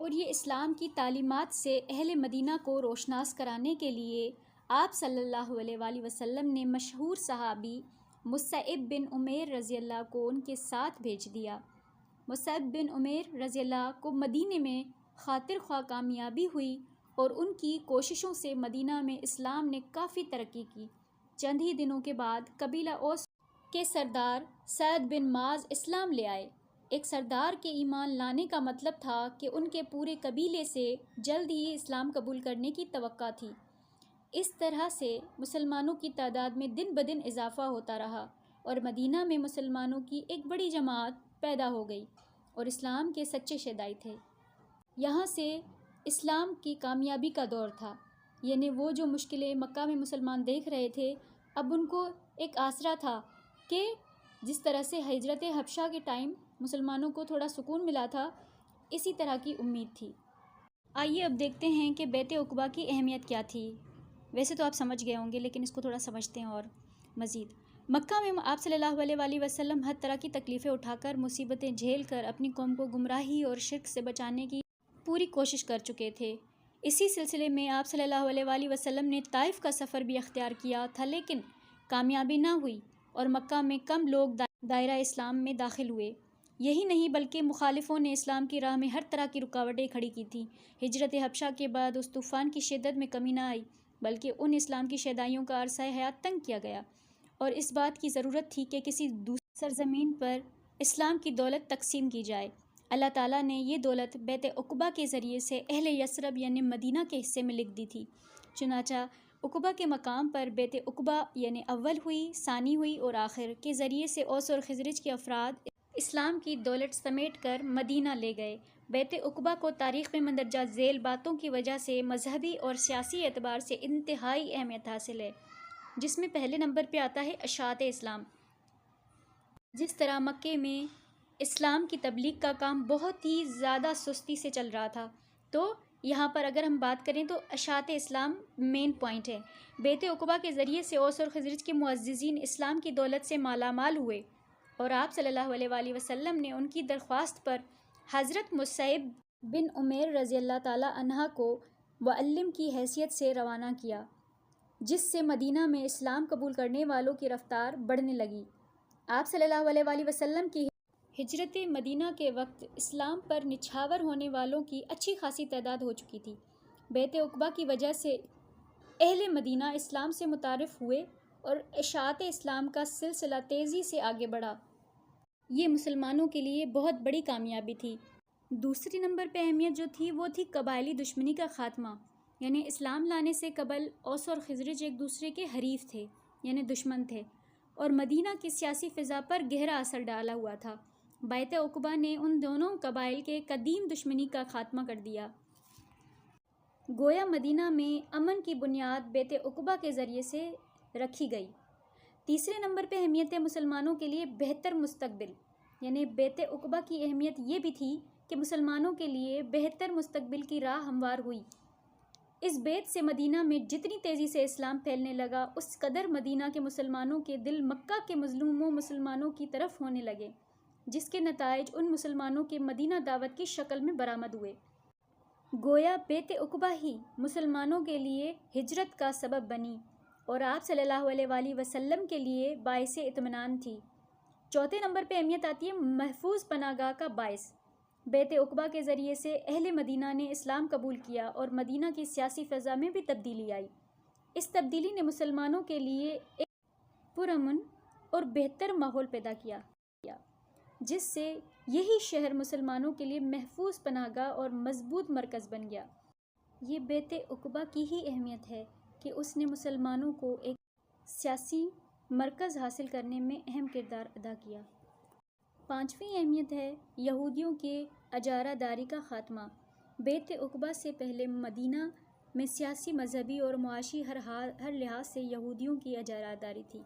اور یہ اسلام کی تعلیمات سے اہل مدینہ کو روشناس کرانے کے لیے آپ صلی اللہ علیہ وآلہ وسلم نے مشہور صحابی مصعب بن عمیر رضی اللہ کو ان کے ساتھ بھیج دیا۔ مصعب بن عمیر رضی اللہ کو مدینہ میں خاطر خواہ کامیابی ہوئی، اور ان کی کوششوں سے مدینہ میں اسلام نے کافی ترقی کی۔ چند ہی دنوں کے بعد قبیلہ اوس کے سردار سعد بن معاذ اسلام لے آئے۔ ایک سردار کے ایمان لانے کا مطلب تھا کہ ان کے پورے قبیلے سے جلد ہی اسلام قبول کرنے کی توقع تھی۔ اس طرح سے مسلمانوں کی تعداد میں دن بدن اضافہ ہوتا رہا، اور مدینہ میں مسلمانوں کی ایک بڑی جماعت پیدا ہو گئی، اور اسلام کے سچے شیدائی تھے۔ یہاں سے اسلام کی کامیابی کا دور تھا، یعنی وہ جو مشکلیں مکہ میں مسلمان دیکھ رہے تھے، اب ان کو ایک آسرا تھا کہ جس طرح سے ہجرت حبشہ کے ٹائم مسلمانوں کو تھوڑا سکون ملا تھا، اسی طرح کی امید تھی۔ آئیے اب دیکھتے ہیں کہ بیعت عقبہ کی اہمیت کیا تھی۔ ویسے تو آپ سمجھ گئے ہوں گے، لیکن اس کو تھوڑا سمجھتے ہیں اور مزید۔ مکہ میں آپ صلی اللہ علیہ وآلہ وسلم ہر طرح کی تکلیفیں اٹھا کر، مصیبتیں جھیل کر اپنی قوم کو گمراہی اور شرک سے بچانے کی پوری کوشش کر چکے تھے۔ اسی سلسلے میں آپ صلی اللہ علیہ وآلہ وسلم نے طائف کا سفر بھی اختیار کیا تھا، لیکن کامیابی نہ ہوئی، اور مکہ میں کم لوگ دائرہ اسلام میں داخل ہوئے۔ یہی نہیں بلکہ مخالفوں نے اسلام کی راہ میں ہر طرح کی رکاوٹیں کھڑی کی تھیں۔ ہجرت حبشہ کے بعد اس طوفان کی شدت میں کمی نہ آئی، بلکہ ان اسلام کی شیدائیوں کا عرصہ حیات تنگ کیا گیا، اور اس بات کی ضرورت تھی کہ کسی دوسری سرزمین پر اسلام کی دولت تقسیم کی جائے۔ اللہ تعالیٰ نے یہ دولت بیعت عقبہ کے ذریعے سے اہل یثرب یعنی مدینہ کے حصے میں لکھ دی تھی۔ چنانچہ عقبہ کے مقام پر بیعت عقبہ یعنی اول ہوئی، ثانی ہوئی اور آخر کے ذریعے سے اوس اور خزرج کے افراد اسلام کی دولت سمیٹ کر مدینہ لے گئے۔ بیعت عقبہ کو تاریخ میں مندرجہ ذیل باتوں کی وجہ سے مذہبی اور سیاسی اعتبار سے انتہائی اہمیت حاصل ہے، جس میں پہلے نمبر پہ آتا ہے اشاعت اسلام۔ جس طرح مکے میں اسلام کی تبلیغ کا کام بہت ہی زیادہ سستی سے چل رہا تھا، تو یہاں پر اگر ہم بات کریں تو اشاعت اسلام مین پوائنٹ ہے۔ بیت عقبہ کے ذریعے سے اوس اور خزرج کے معززین اسلام کی دولت سے مالا مال ہوئے، اور آپ صلی اللہ علیہ وآلہ وسلم نے ان کی درخواست پر حضرت مصعب بن عمیر رضی اللہ تعالیٰ عنہ کو معلم کی حیثیت سے روانہ کیا، جس سے مدینہ میں اسلام قبول کرنے والوں کی رفتار بڑھنے لگی۔ آپ صلی اللہ علیہ وآلہ وسلم کی ہجرت مدینہ کے وقت اسلام پر نچھاور ہونے والوں کی اچھی خاصی تعداد ہو چکی تھی۔ بیت عقبہ کی وجہ سے اہل مدینہ اسلام سے متعارف ہوئے اور اشاعت اسلام کا سلسلہ تیزی سے آگے بڑھا۔ یہ مسلمانوں کے لیے بہت بڑی کامیابی تھی۔ دوسری نمبر پہ اہمیت جو تھی وہ تھی قبائلی دشمنی کا خاتمہ، یعنی اسلام لانے سے قبل اوس اور خزرج ایک دوسرے کے حریف تھے، یعنی دشمن تھے، اور مدینہ کی سیاسی فضا پر گہرا اثر ڈالا ہوا تھا۔ بیت عقبہ نے ان دونوں قبائل کے قدیم دشمنی کا خاتمہ کر دیا۔ گویا مدینہ میں امن کی بنیاد بیت عقبہ کے ذریعے سے رکھی گئی۔ تیسرے نمبر پہ اہمیت ہے مسلمانوں کے لیے بہتر مستقبل، یعنی بیت عقبہ کی اہمیت یہ بھی تھی کہ مسلمانوں کے لیے بہتر مستقبل کی راہ ہموار ہوئی۔ اس بیت سے مدینہ میں جتنی تیزی سے اسلام پھیلنے لگا، اس قدر مدینہ کے مسلمانوں کے دل مکہ کے مظلوموں مسلمانوں کی طرف ہونے لگے، جس کے نتائج ان مسلمانوں کے مدینہ دعوت کی شکل میں برآمد ہوئے۔ گویا بیت عقبہ ہی مسلمانوں کے لیے ہجرت کا سبب بنی اور آپ صلی اللہ علیہ وآلہ وسلم کے لیے باعث اطمینان تھی۔ چوتھے نمبر پہ اہمیت آتی ہے محفوظ پناہ گاہ کا باعث۔ بیت عقبہ کے ذریعے سے اہل مدینہ نے اسلام قبول کیا اور مدینہ کی سیاسی فضا میں بھی تبدیلی آئی۔ اس تبدیلی نے مسلمانوں کے لیے ایک پرامن اور بہتر ماحول پیدا کیا، جس سے یہی شہر مسلمانوں کے لیے محفوظ پناہ گاہ اور مضبوط مرکز بن گیا۔ یہ بیت عقبہ کی ہی اہمیت ہے کہ اس نے مسلمانوں کو ایک سیاسی مرکز حاصل کرنے میں اہم کردار ادا کیا۔ پانچویں اہمیت ہے یہودیوں کے اجارہ داری کا خاتمہ۔ بیت عقبہ سے پہلے مدینہ میں سیاسی، مذہبی اور معاشی ہر لحاظ سے یہودیوں کی اجارہ داری تھی،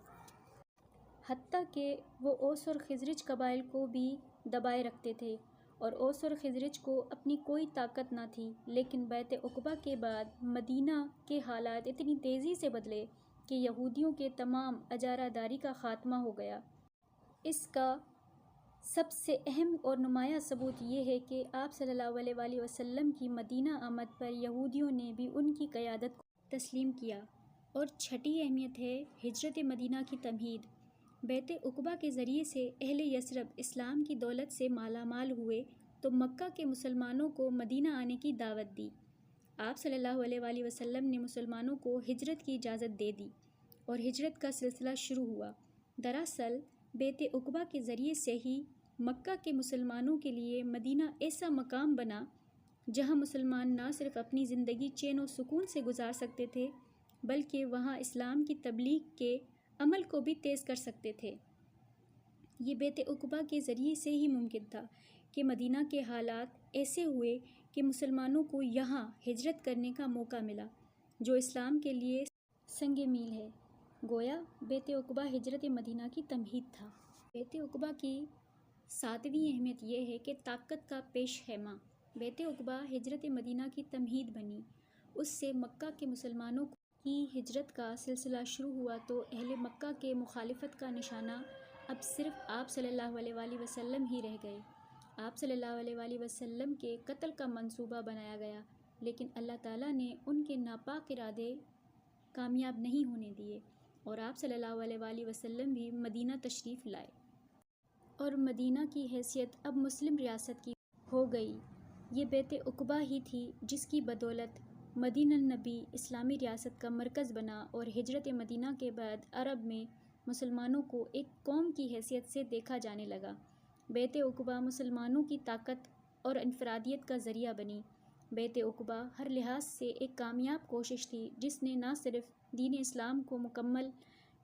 حتیٰ کہ وہ اوس اور خزرج قبائل کو بھی دبائے رکھتے تھے، اور اوس اور خزرج کو اپنی کوئی طاقت نہ تھی۔ لیکن بیت عقبہ کے بعد مدینہ کے حالات اتنی تیزی سے بدلے کہ یہودیوں کے تمام اجارہ داری کا خاتمہ ہو گیا۔ اس کا سب سے اہم اور نمایاں ثبوت یہ ہے کہ آپ صلی اللہ علیہ وآلہ وسلم کی مدینہ آمد پر یہودیوں نے بھی ان کی قیادت کو تسلیم کیا۔ اور چھٹی اہمیت ہے ہجرت مدینہ کی تمہید۔ بیت عقبہ کے ذریعے سے اہل یثرب اسلام کی دولت سے مالا مال ہوئے تو مکہ کے مسلمانوں کو مدینہ آنے کی دعوت دی۔ آپ صلی اللہ علیہ وآلہ وسلم نے مسلمانوں کو ہجرت کی اجازت دے دی اور ہجرت کا سلسلہ شروع ہوا۔ دراصل بیت عقبہ کے ذریعے سے ہی مکہ کے مسلمانوں کے لیے مدینہ ایسا مقام بنا جہاں مسلمان نہ صرف اپنی زندگی چین و سکون سے گزار سکتے تھے، بلکہ وہاں اسلام کی تبلیغ کے عمل کو بھی تیز کر سکتے تھے۔ یہ بیت عقبہ کے ذریعے سے ہی ممکن تھا کہ مدینہ کے حالات ایسے ہوئے کہ مسلمانوں کو یہاں ہجرت کرنے کا موقع ملا، جو اسلام کے لیے سنگ میل ہے۔ گویا بیت عقبہ ہجرت مدینہ کی تمہید تھا۔ بیت عقبہ کی ساتویں اہمیت یہ ہے کہ طاقت کا پیش خیمہ۔ بیت عقبہ ہجرت مدینہ کی تمہید بنی۔ اس سے مکہ کے مسلمانوں کی ہجرت کا سلسلہ شروع ہوا تو اہل مکہ کے مخالفت کا نشانہ اب صرف آپ صلی اللہ علیہ وآلہ وسلم ہی رہ گئے۔ آپ صلی اللہ علیہ وآلہ وسلم کے قتل کا منصوبہ بنایا گیا، لیکن اللہ تعالیٰ نے ان کے ناپاک ارادے کامیاب نہیں ہونے دیے، اور آپ صلی اللہ علیہ وآلہ وسلم بھی مدینہ تشریف لائے، اور مدینہ کی حیثیت اب مسلم ریاست کی ہو گئی۔ یہ بیت عقبہ ہی تھی جس کی بدولت مدینہ النبی اسلامی ریاست کا مرکز بنا، اور ہجرت مدینہ کے بعد عرب میں مسلمانوں کو ایک قوم کی حیثیت سے دیکھا جانے لگا۔ بیت عقبہ مسلمانوں کی طاقت اور انفرادیت کا ذریعہ بنی۔ بیت عقبہ ہر لحاظ سے ایک کامیاب کوشش تھی جس نے نہ صرف دین اسلام کو مکمل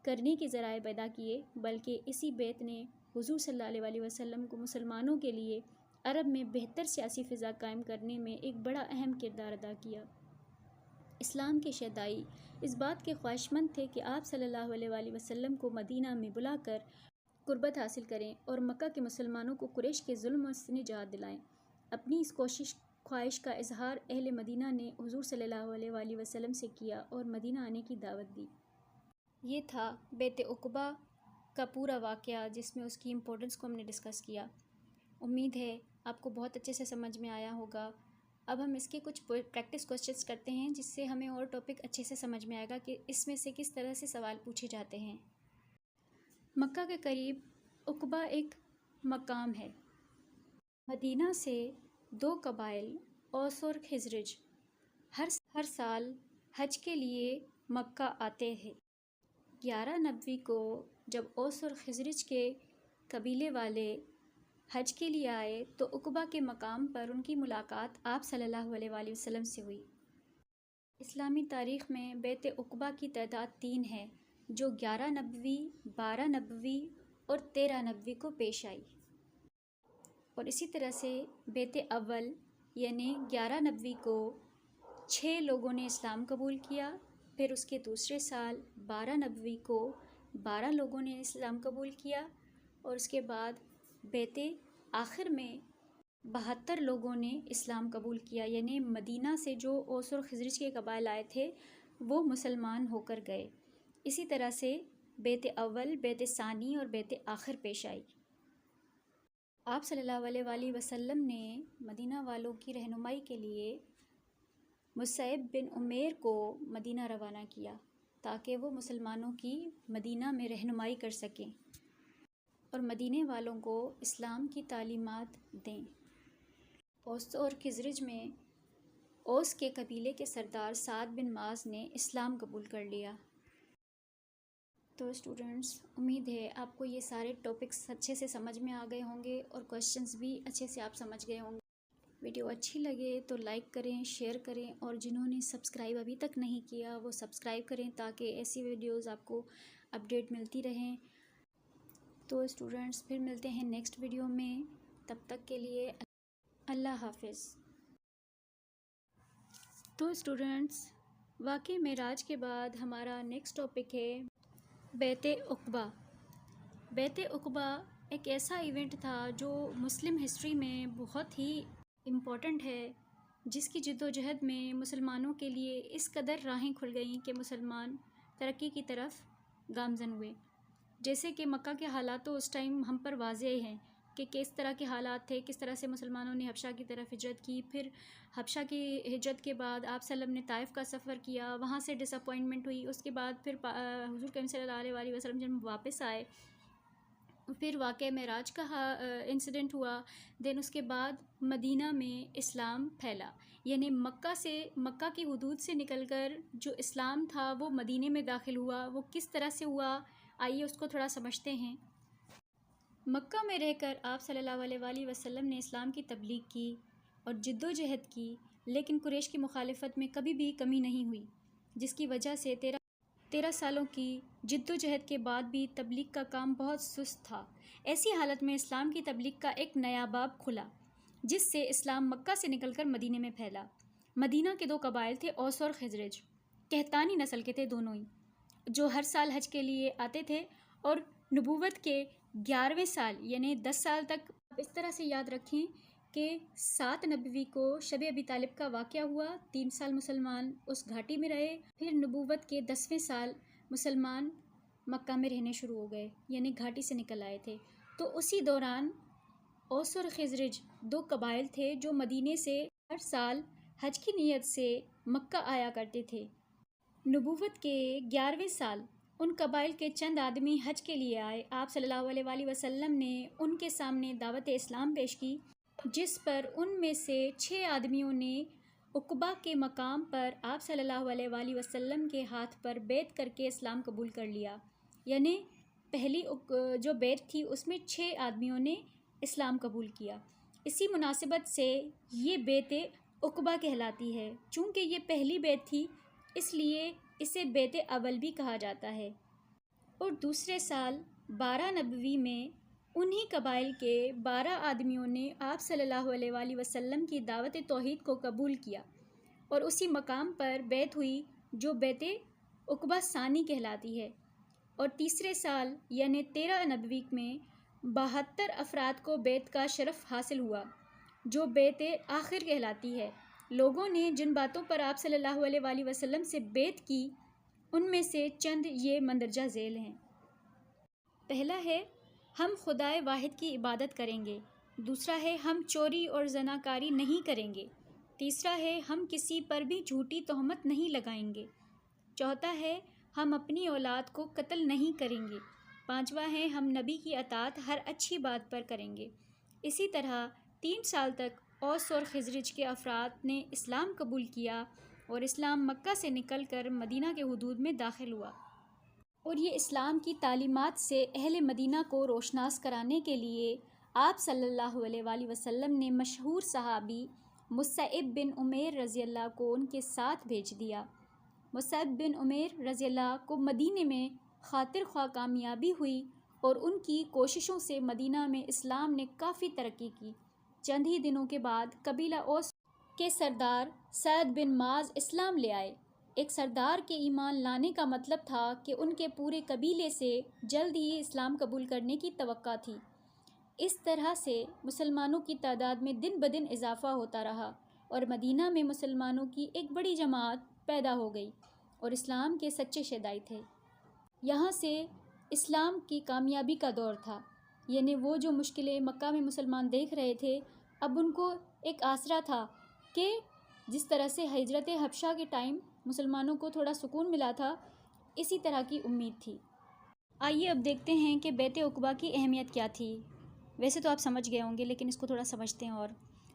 کرنے کے ذرائع پیدا کیے، بلکہ اسی بیت نے حضور صلی اللہ علیہ وآلہ وسلم کو مسلمانوں کے لیے عرب میں بہتر سیاسی فضا قائم کرنے میں ایک بڑا اہم کردار ادا کیا۔ اسلام کے شیدائی اس بات کے خواہشمند تھے کہ آپ صلی اللہ علیہ وآلہ وسلم کو مدینہ میں بلا کر قربت حاصل کریں اور مکہ کے مسلمانوں کو قریش کے ظلم سے نجات دلائیں۔ اپنی اس کوشش خواہش کا اظہار اہل مدینہ نے حضور صلی اللہ علیہ وآلہ وسلم سے کیا اور مدینہ آنے کی دعوت دی۔ یہ تھا بیعت عقبہ کا پورا واقعہ، جس میں اس کی امپورٹنس کو ہم نے ڈسکس کیا۔ امید ہے آپ کو بہت اچھے سے سمجھ میں آیا ہوگا۔ اب ہم اس کے کچھ پریکٹس کوسچنس کرتے ہیں، جس سے ہمیں اور ٹاپک اچھے سے سمجھ میں آئے گا کہ اس میں سے کس طرح سے سوال پوچھے جاتے ہیں۔ مکہ کے قریب عقبہ ایک مقام ہے۔ مدینہ سے 2 قبائل اوس اور خزرج ہر سال حج کے لیے مکہ آتے ہیں۔ 11 نبوی کو جب اوس اور خزرج کے قبیلے والے حج کے لیے آئے تو عقبہ کے مقام پر ان کی ملاقات آپ صلی اللہ علیہ وآلہ وسلم سے ہوئی۔ اسلامی تاریخ میں بیعت عقبہ کی تعداد 3 ہے، جو 11 نبوی، 12 نبوی اور 13 نبوی کو پیش آئی۔ اور اسی طرح سے بیعت اول یعنی 11 نبوی کو 6 لوگوں نے اسلام قبول کیا، پھر اس کے دوسرے سال 12 نبوی کو 12 لوگوں نے اسلام قبول کیا، اور اس کے بعد بیعت آخر میں 72 لوگوں نے اسلام قبول کیا، یعنی مدینہ سے جو اوس اور خزرج کے قبائل آئے تھے وہ مسلمان ہو کر گئے۔ اسی طرح سے بیعت اول، بیعت ثانی اور بیعت آخر پیش آئی۔ آپ صلی اللہ علیہ وآلہ وسلم نے مدینہ والوں کی رہنمائی کے لیے مصعب بن عمیر کو مدینہ روانہ کیا تاکہ وہ مسلمانوں کی مدینہ میں رہنمائی کر سکیں اور مدینے والوں کو اسلام کی تعلیمات دیں۔ اوس اور خزرج میں اوس کے قبیلے کے سردار سعد بن معاذ نے اسلام قبول کر لیا۔ تو اسٹوڈنٹس، امید ہے آپ کو یہ سارے ٹاپکس اچھے سے سمجھ میں آ گئے ہوں گے اور کویشچنس بھی اچھے سے آپ سمجھ گئے ہوں گے۔ ویڈیو اچھی لگے تو لائک کریں، شیئر کریں، اور جنہوں نے سبسکرائب ابھی تک نہیں کیا وہ سبسکرائب کریں تاکہ ایسی ویڈیوز آپ کو اپڈیٹ ملتی رہیں۔ تو اسٹوڈنٹس، پھر ملتے ہیں نیکسٹ ویڈیو میں، تب تک کے لیے اللہ حافظ۔ تو اسٹوڈنٹس، واقعہ معراج کے بعد ہمارا نیکسٹ ٹاپک ہے بیعت عقبہ۔ بیعت عقبہ ایک ایسا ایونٹ تھا جو مسلم ہسٹری میں بہت ہی امپورٹنٹ ہے، جس کی جد و جہد میں مسلمانوں کے لیے اس قدر راہیں کھل گئیں کہ مسلمان ترقی کی طرف گامزن ہوئے۔ جیسے کہ مکہ کے حالات تو اس ٹائم ہم پر واضح ہیں کہ کس طرح کے حالات تھے، کس طرح سے مسلمانوں نے حبشہ کی طرف ہجرت کی، پھر حبشہ کی ہجرت کے بعد آپ صلی اللہ علیہ وسلم نے طائف کا سفر کیا، وہاں سے ڈس اپوائنٹمنٹ ہوئی، اس کے بعد پھر حضور کریم صلی اللہ علیہ وآلہ وسلم جب واپس آئے پھر واقعہ معراج کا انسیڈنٹ ہوا، دین اس کے بعد مدینہ میں اسلام پھیلا، یعنی مکہ کی حدود سے نکل کر جو اسلام تھا وہ مدینے میں داخل ہوا۔ وہ کس طرح سے ہوا، آئیے اس کو تھوڑا سمجھتے ہیں۔ مکہ میں رہ کر آپ صلی اللہ علیہ وآلہ وسلم نے اسلام کی تبلیغ کی اور جد و جہد کی، لیکن قریش کی مخالفت میں کبھی بھی کمی نہیں ہوئی، جس کی وجہ سے 13 سالوں کی جد و جہد کے بعد بھی تبلیغ کا کام بہت سست تھا۔ ایسی حالت میں اسلام کی تبلیغ کا ایک نیا باب کھلا، جس سے اسلام مکہ سے نکل کر مدینے میں پھیلا۔ مدینہ کے 2 قبائل تھے، اوس اور خزرج، قحطانی نسل کے تھے دونوں ہی، جو ہر سال حج کے لیے آتے تھے، اور نبوت کے 11ویں سال یعنی 10 سال تک آپ اس طرح سے یاد رکھیں کہ 7 نبوی کو شب ابی طالب کا واقعہ ہوا، 3 سال مسلمان اس گھاٹی میں رہے، پھر نبوت کے 10ویں سال مسلمان مکہ میں رہنے شروع ہو گئے، یعنی گھاٹی سے نکل آئے تھے۔ تو اسی دوران اوس اور خزرج 2 قبائل تھے جو مدینے سے ہر سال حج کی نیت سے مکہ آیا کرتے تھے۔ نبوت کے 11ویں سال ان قبائل کے چند آدمی حج کے لیے آئے، آپ صلی اللہ علیہ وآلہ وسلم نے ان کے سامنے دعوت اسلام پیش کی، جس پر ان میں سے 6 آدمیوں نے عقبہ کے مقام پر آپ صلی اللہ علیہ وآلہ وسلم کے ہاتھ پر بیعت کر کے اسلام قبول کر لیا، یعنی پہلی جو بیعت تھی اس میں 6 آدمیوں نے اسلام قبول کیا۔ اسی مناسبت سے یہ بیعت عقبہ کہلاتی ہے۔ چونکہ یہ پہلی بیعت تھی اس لیے اسے بیعت اول بھی کہا جاتا ہے۔ اور دوسرے سال 12 نبوی میں انہی قبائل کے 12 آدمیوں نے آپ صلی اللہ علیہ وآلہ وسلم کی دعوت توحید کو قبول کیا، اور اسی مقام پر بیعت ہوئی جو بیعت عقبہ ثانی کہلاتی ہے۔ اور تیسرے سال یعنی 13 نبوی میں 72 افراد کو بیعت کا شرف حاصل ہوا، جو بیت آخر کہلاتی ہے۔ لوگوں نے جن باتوں پر آپ صلی اللہ علیہ وآلہ وسلم سے بیعت کی ان میں سے چند یہ مندرجہ ذیل ہیں۔ پہلا ہے ہم خدائے واحد کی عبادت کریں گے۔ دوسرا ہے ہم چوری اور زناکاری نہیں کریں گے۔ تیسرا ہے ہم کسی پر بھی جھوٹی تہمت نہیں لگائیں گے۔ چوتھا ہے ہم اپنی اولاد کو قتل نہیں کریں گے۔ پانچواں ہے ہم نبی کی اطاعت ہر اچھی بات پر کریں گے۔ اسی طرح 3 سال تک اوس اور خزرج کے افراد نے اسلام قبول کیا اور اسلام مکہ سے نکل کر مدینہ کے حدود میں داخل ہوا، اور یہ اسلام کی تعلیمات سے اہل مدینہ کو روشناس کرانے کے لیے آپ صلی اللہ علیہ وآلہ وسلم نے مشہور صحابی مصعب بن عمیر رضی اللہ کو ان کے ساتھ بھیج دیا۔ مصعب بن عمیر رضی اللہ کو مدینہ میں خاطر خواہ کامیابی ہوئی اور ان کی کوششوں سے مدینہ میں اسلام نے کافی ترقی کی۔ چند ہی دنوں کے بعد قبیلہ اوس کے سردار سعد بن معاذ اسلام لے آئے۔ ایک سردار کے ایمان لانے کا مطلب تھا کہ ان کے پورے قبیلے سے جلد ہی اسلام قبول کرنے کی توقع تھی۔ اس طرح سے مسلمانوں کی تعداد میں دن بدن اضافہ ہوتا رہا اور مدینہ میں مسلمانوں کی ایک بڑی جماعت پیدا ہو گئی اور اسلام کے سچے شیدائی تھے۔ یہاں سے اسلام کی کامیابی کا دور تھا، یعنی وہ جو مشکلیں مکہ میں مسلمان دیکھ رہے تھے اب ان کو ایک آسرا تھا کہ جس طرح سے ہجرت حبشہ کے ٹائم مسلمانوں کو تھوڑا سکون ملا تھا، اسی طرح کی امید تھی۔ آئیے اب دیکھتے ہیں کہ بیت عقبہ کی اہمیت کیا تھی۔ ویسے تو آپ سمجھ گئے ہوں گے لیکن اس کو تھوڑا سمجھتے ہیں اور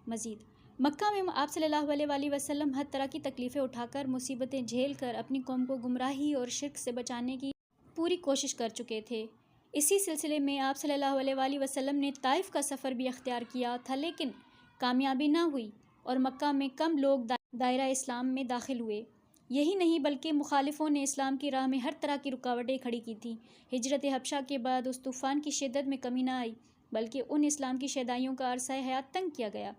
مزید۔ مکہ میں آپ صلی اللہ علیہ وآلہ وسلم ہر طرح کی تکلیفیں اٹھا کر، مصیبتیں جھیل کر اپنی قوم کو گمراہی اور شرک سے بچانے کی پوری کوشش کر چکے تھے۔ اسی سلسلے میں آپ صلی اللہ علیہ وآلہ وسلم نے طائف کا سفر بھی اختیار کیا تھا، لیکن کامیابی نہ ہوئی اور مکہ میں کم لوگ دائرہ اسلام میں داخل ہوئے۔ یہی نہیں بلکہ مخالفوں نے اسلام کی راہ میں ہر طرح کی رکاوٹیں کھڑی کی تھیں۔ ہجرت حبشہ کے بعد اس طوفان کی شدت میں کمی نہ آئی، بلکہ ان اسلام کی شیدائیوں کا عرصہ حیات تنگ کیا گیا،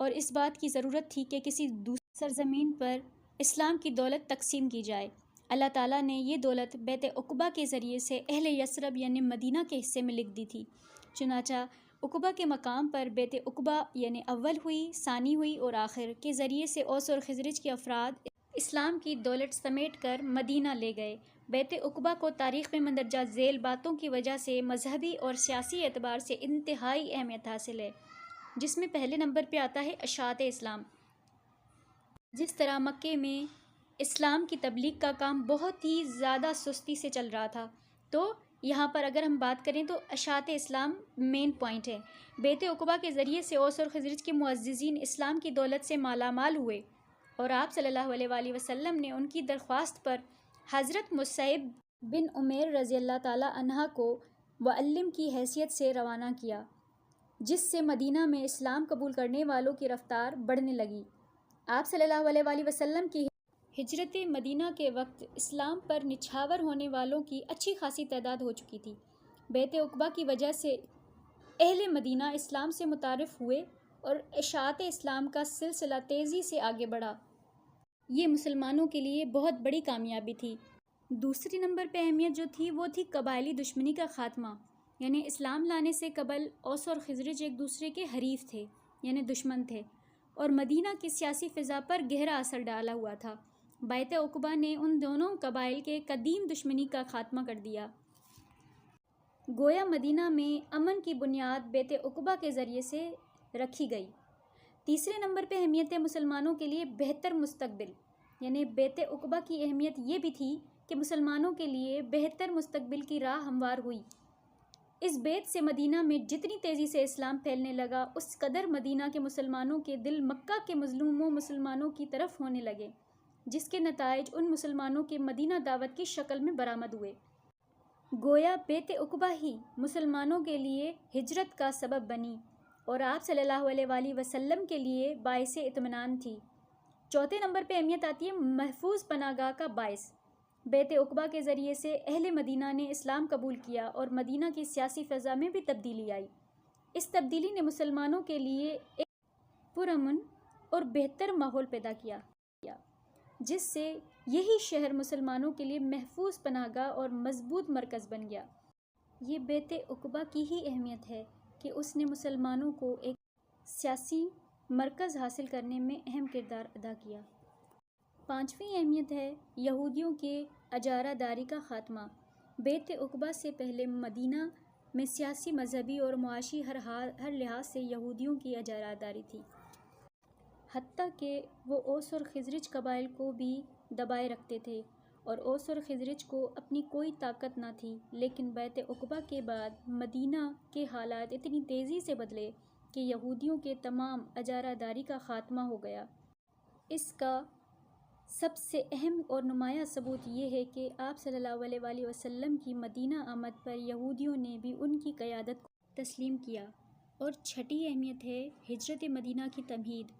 اور اس بات کی ضرورت تھی کہ کسی دوسری سرزمین پر اسلام کی دولت تقسیم کی جائے۔ اللہ تعالیٰ نے یہ دولت بیت عقبہ کے ذریعے سے اہل یثرب یعنی مدینہ کے حصے میں لکھ دی تھی۔ چنانچہ عقبہ کے مقام پر بیت عقبہ یعنی اول ہوئی، ثانی ہوئی اور آخر کے ذریعے سے اوس اور خزرج کے افراد اسلام کی دولت سمیٹ کر مدینہ لے گئے۔ بیت عقبہ کو تاریخ میں مندرجہ ذیل باتوں کی وجہ سے مذہبی اور سیاسی اعتبار سے انتہائی اہمیت حاصل ہے، جس میں پہلے نمبر پہ آتا ہے اشاعت اسلام۔ جس طرح مکے میں اسلام کی تبلیغ کا کام بہت ہی زیادہ سستی سے چل رہا تھا، تو یہاں پر اگر ہم بات کریں تو اشاعت اسلام مین پوائنٹ ہے۔ بیت عقبہ کے ذریعے سے اوس اور خزرج کے معززین اسلام کی دولت سے مالا مال ہوئے، اور آپ صلی اللہ علیہ وآلہ وسلم نے ان کی درخواست پر حضرت مصعب بن عمیر رضی اللہ تعالیٰ عنہ کو معلم کی حیثیت سے روانہ کیا، جس سے مدینہ میں اسلام قبول کرنے والوں کی رفتار بڑھنے لگی۔ آپ صلی اللہ علیہ وآلہ وسلم کی ہجرت مدینہ کے وقت اسلام پر نچھاور ہونے والوں کی اچھی خاصی تعداد ہو چکی تھی۔ بیت عقبہ کی وجہ سے اہل مدینہ اسلام سے متعارف ہوئے اور اشاعت اسلام کا سلسلہ تیزی سے آگے بڑھا۔ یہ مسلمانوں کے لیے بہت بڑی کامیابی تھی۔ دوسری نمبر پہ اہمیت جو تھی وہ تھی قبائلی دشمنی کا خاتمہ، یعنی اسلام لانے سے قبل اوس اور خزرج ایک دوسرے کے حریف تھے، یعنی دشمن تھے، اور مدینہ کی سیاسی فضا پر گہرا اثر ڈالا ہوا تھا۔ بیت عقبہ نے ان دونوں قبائل کے قدیم دشمنی کا خاتمہ کر دیا۔ گویا مدینہ میں امن کی بنیاد بیت عقبہ کے ذریعے سے رکھی گئی۔ تیسرے نمبر پہ اہمیت ہے مسلمانوں کے لیے بہتر مستقبل، یعنی بیت عقبہ کی اہمیت یہ بھی تھی کہ مسلمانوں کے لیے بہتر مستقبل کی راہ ہموار ہوئی۔ اس بیت سے مدینہ میں جتنی تیزی سے اسلام پھیلنے لگا، اس قدر مدینہ کے مسلمانوں کے دل مکہ کے مظلوموں مسلمانوں کی طرف ہونے لگے، جس کے نتائج ان مسلمانوں کے مدینہ دعوت کی شکل میں برآمد ہوئے۔ گویا بیت عقبہ ہی مسلمانوں کے لیے ہجرت کا سبب بنی اور آپ صلی اللہ علیہ وآلہ وسلم کے لیے باعث اطمینان تھی۔ چوتھے نمبر پہ اہمیت آتی ہے محفوظ پناہ گاہ کا باعث۔ بیت عقبہ کے ذریعے سے اہل مدینہ نے اسلام قبول کیا اور مدینہ کی سیاسی فضا میں بھی تبدیلی آئی۔ اس تبدیلی نے مسلمانوں کے لیے ایک پرامن اور بہتر ماحول پیدا کیا، جس سے یہی شہر مسلمانوں کے لیے محفوظ پناہ گاہ اور مضبوط مرکز بن گیا۔ یہ بیت عقبہ کی ہی اہمیت ہے کہ اس نے مسلمانوں کو ایک سیاسی مرکز حاصل کرنے میں اہم کردار ادا کیا۔ پانچویں اہمیت ہے یہودیوں کے اجارہ داری کا خاتمہ۔ بیعت عقبہ سے پہلے مدینہ میں سیاسی، مذہبی اور معاشی ہر لحاظ سے یہودیوں کی اجارہ داری تھی، حتیٰ کہ وہ اوس اور خزرج قبائل کو بھی دبائے رکھتے تھے، اور اوس اور خزرج کو اپنی کوئی طاقت نہ تھی۔ لیکن بیعت عقبہ کے بعد مدینہ کے حالات اتنی تیزی سے بدلے کہ یہودیوں کے تمام اجارہ داری کا خاتمہ ہو گیا۔ اس کا سب سے اہم اور نمایاں ثبوت یہ ہے کہ آپ صلی اللہ علیہ وآلہ وسلم کی مدینہ آمد پر یہودیوں نے بھی ان کی قیادت کو تسلیم کیا۔ اور چھٹی اہمیت ہے ہجرت مدینہ کی تمہید۔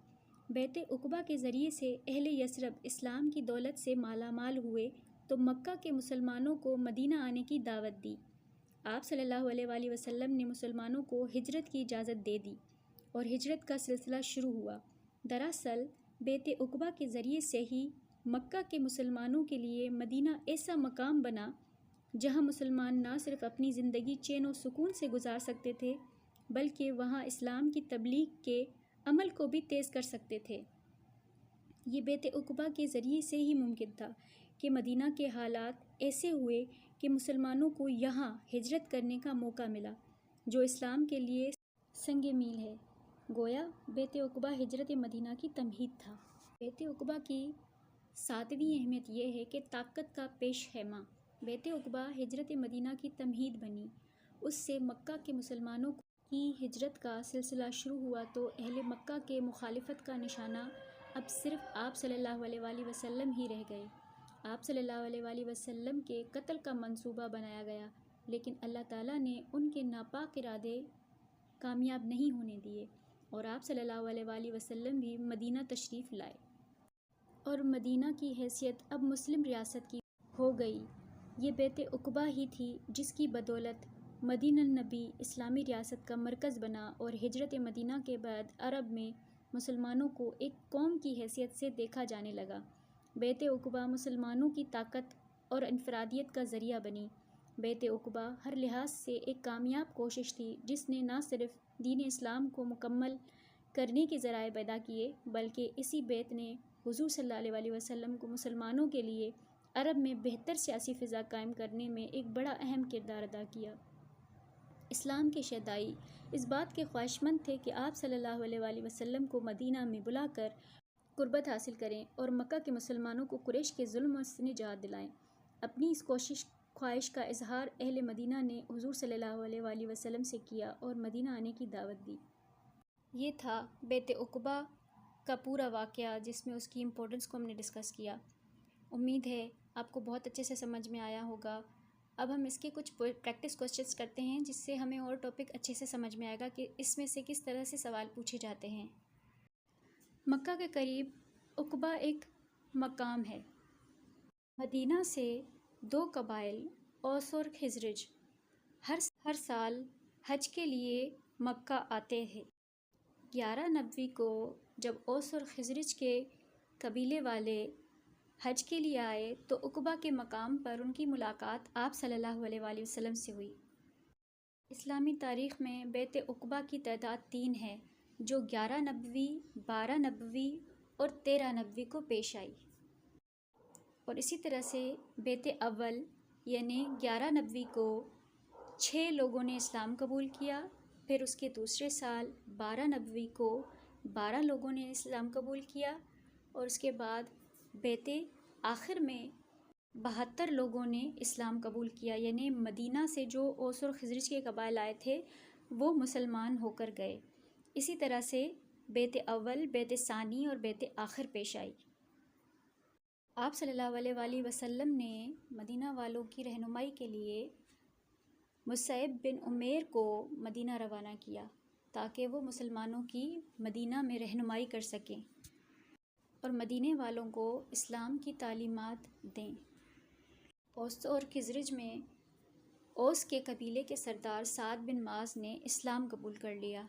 بیعت عقبہ کے ذریعے سے اہل یثرب اسلام کی دولت سے مالا مال ہوئے تو مکہ کے مسلمانوں کو مدینہ آنے کی دعوت دی۔ آپ صلی اللہ علیہ وآلہ وسلم نے مسلمانوں کو ہجرت کی اجازت دے دی اور ہجرت کا سلسلہ شروع ہوا۔ دراصل بیعت عقبہ کے ذریعے سے ہی مکہ کے مسلمانوں کے لیے مدینہ ایسا مقام بنا جہاں مسلمان نہ صرف اپنی زندگی چین و سکون سے گزار سکتے تھے بلکہ وہاں اسلام کی تبلیغ کے عمل کو بھی تیز کر سکتے تھے۔ یہ بیعت عقبہ کے ذریعے سے ہی ممکن تھا کہ مدینہ کے حالات ایسے ہوئے کہ مسلمانوں کو یہاں ہجرت کرنے کا موقع ملا، جو اسلام کے لیے سنگ میل ہے۔ گویا بیعت عقبہ ہجرت مدینہ کی تمہید تھا۔ بیعت عقبہ کی ساتویں اہمیت یہ ہے کہ طاقت کا پیش خیمہ۔ بیعت عقبہ ہجرت مدینہ کی تمہید بنی۔ اس سے مکہ کے مسلمانوں کی ہجرت کا سلسلہ شروع ہوا تو اہل مکہ کے مخالفت کا نشانہ اب صرف آپ صلی اللہ علیہ وآلہ وسلم ہی رہ گئے۔ آپ صلی اللہ علیہ وآلہ وسلم کے قتل کا منصوبہ بنایا گیا، لیکن اللہ تعالیٰ نے ان کے ناپاک ارادے کامیاب نہیں ہونے دیے اور آپ صلی اللہ علیہ وآلہ وسلم بھی مدینہ تشریف لائے، اور مدینہ کی حیثیت اب مسلم ریاست کی ہو گئی۔ یہ بیعت عقبہ ہی تھی جس کی بدولت مدینہ النبی اسلامی ریاست کا مرکز بنا اور ہجرت مدینہ کے بعد عرب میں مسلمانوں کو ایک قوم کی حیثیت سے دیکھا جانے لگا۔ بیعت عقبہ مسلمانوں کی طاقت اور انفرادیت کا ذریعہ بنی۔ بیعت عقبہ ہر لحاظ سے ایک کامیاب کوشش تھی جس نے نہ صرف دین اسلام کو مکمل کرنے کے ذرائع پیدا کیے بلکہ اسی بیعت نے حضور صلی اللہ علیہ وسلم کو مسلمانوں کے لیے عرب میں بہتر سیاسی فضا قائم کرنے میں ایک بڑا اہم کردار ادا کیا۔ اسلام کے شیدائی اس بات کے خواہشمند تھے کہ آپ صلی اللہ علیہ وآلہ وسلم کو مدینہ میں بلا کر قربت حاصل کریں اور مکہ کے مسلمانوں کو قریش کے ظلم سے نجات دلائیں۔ اپنی اس خواہش کا اظہار اہل مدینہ نے حضور صلی اللہ علیہ وآلہ وسلم سے کیا اور مدینہ آنے کی دعوت دی۔ یہ تھا بیعت عقبہ کا پورا واقعہ جس میں اس کی امپورٹنس کو ہم نے ڈسکس کیا۔ امید ہے آپ کو بہت اچھے سے سمجھ میں آیا ہوگا۔ اب ہم اس کے کچھ پریکٹس کوسچنس کرتے ہیں جس سے ہمیں اور ٹاپک اچھے سے سمجھ میں آئے گا کہ اس میں سے کس طرح سے سوال پوچھے جاتے ہیں۔ مکہ کے قریب عقبہ ایک مقام ہے۔ مدینہ سے 2 قبائل اوس اور خزرج ہر سال حج کے لیے مکہ آتے ہیں۔ 11 نبوی کو جب اوس اور خزرج کے قبیلے والے حج کے لیے آئے تو عقبہ کے مقام پر ان کی ملاقات آپ صلی اللہ علیہ وآلہ وسلم سے ہوئی۔ اسلامی تاریخ میں بیعت عقبہ کی تعداد 3 ہے جو 11 نبوی، 12 نبوی اور 13 نبوی کو پیش آئی، اور اسی طرح سے بیعت اول یعنی 11 نبوی کو 6 لوگوں نے اسلام قبول کیا، پھر اس کے دوسرے سال 12 نبوی کو 12 لوگوں نے اسلام قبول کیا، اور اس کے بعد بیعت آخر میں 72 لوگوں نے اسلام قبول کیا، یعنی مدینہ سے جو اوس اور خزرج کے قبائل آئے تھے وہ مسلمان ہو کر گئے۔ اسی طرح سے بیعت اول، بیعت ثانی اور بیعت آخر پیش آئی۔ آپ صلی اللہ علیہ وآلہ وسلم نے مدینہ والوں کی رہنمائی کے لیے مصعب بن عمیر کو مدینہ روانہ کیا تاکہ وہ مسلمانوں کی مدینہ میں رہنمائی کر سکیں اور مدینے والوں کو اسلام کی تعلیمات دیں۔ اوس اور خزرج میں اوس کے قبیلے کے سردار سعد بن معاذ نے اسلام قبول کر لیا۔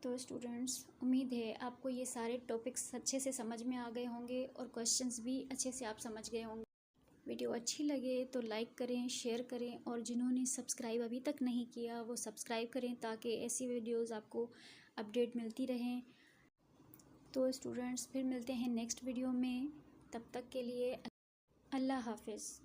تو اسٹوڈنٹس، امید ہے آپ کو یہ سارے ٹاپکس اچھے سے سمجھ میں آ گئے ہوں گے اور کویشچنس بھی اچھے سے آپ سمجھ گئے ہوں گے۔ ویڈیو اچھی لگے تو لائک کریں، شیئر کریں، اور جنہوں نے سبسکرائب ابھی تک نہیں کیا وہ سبسکرائب کریں تاکہ ایسی ویڈیوز آپ کو اپڈیٹ ملتی رہیں۔ تو اسٹوڈنٹس پھر ملتے ہیں نیکسٹ ویڈیو میں، تب تک کے لیے اللہ حافظ۔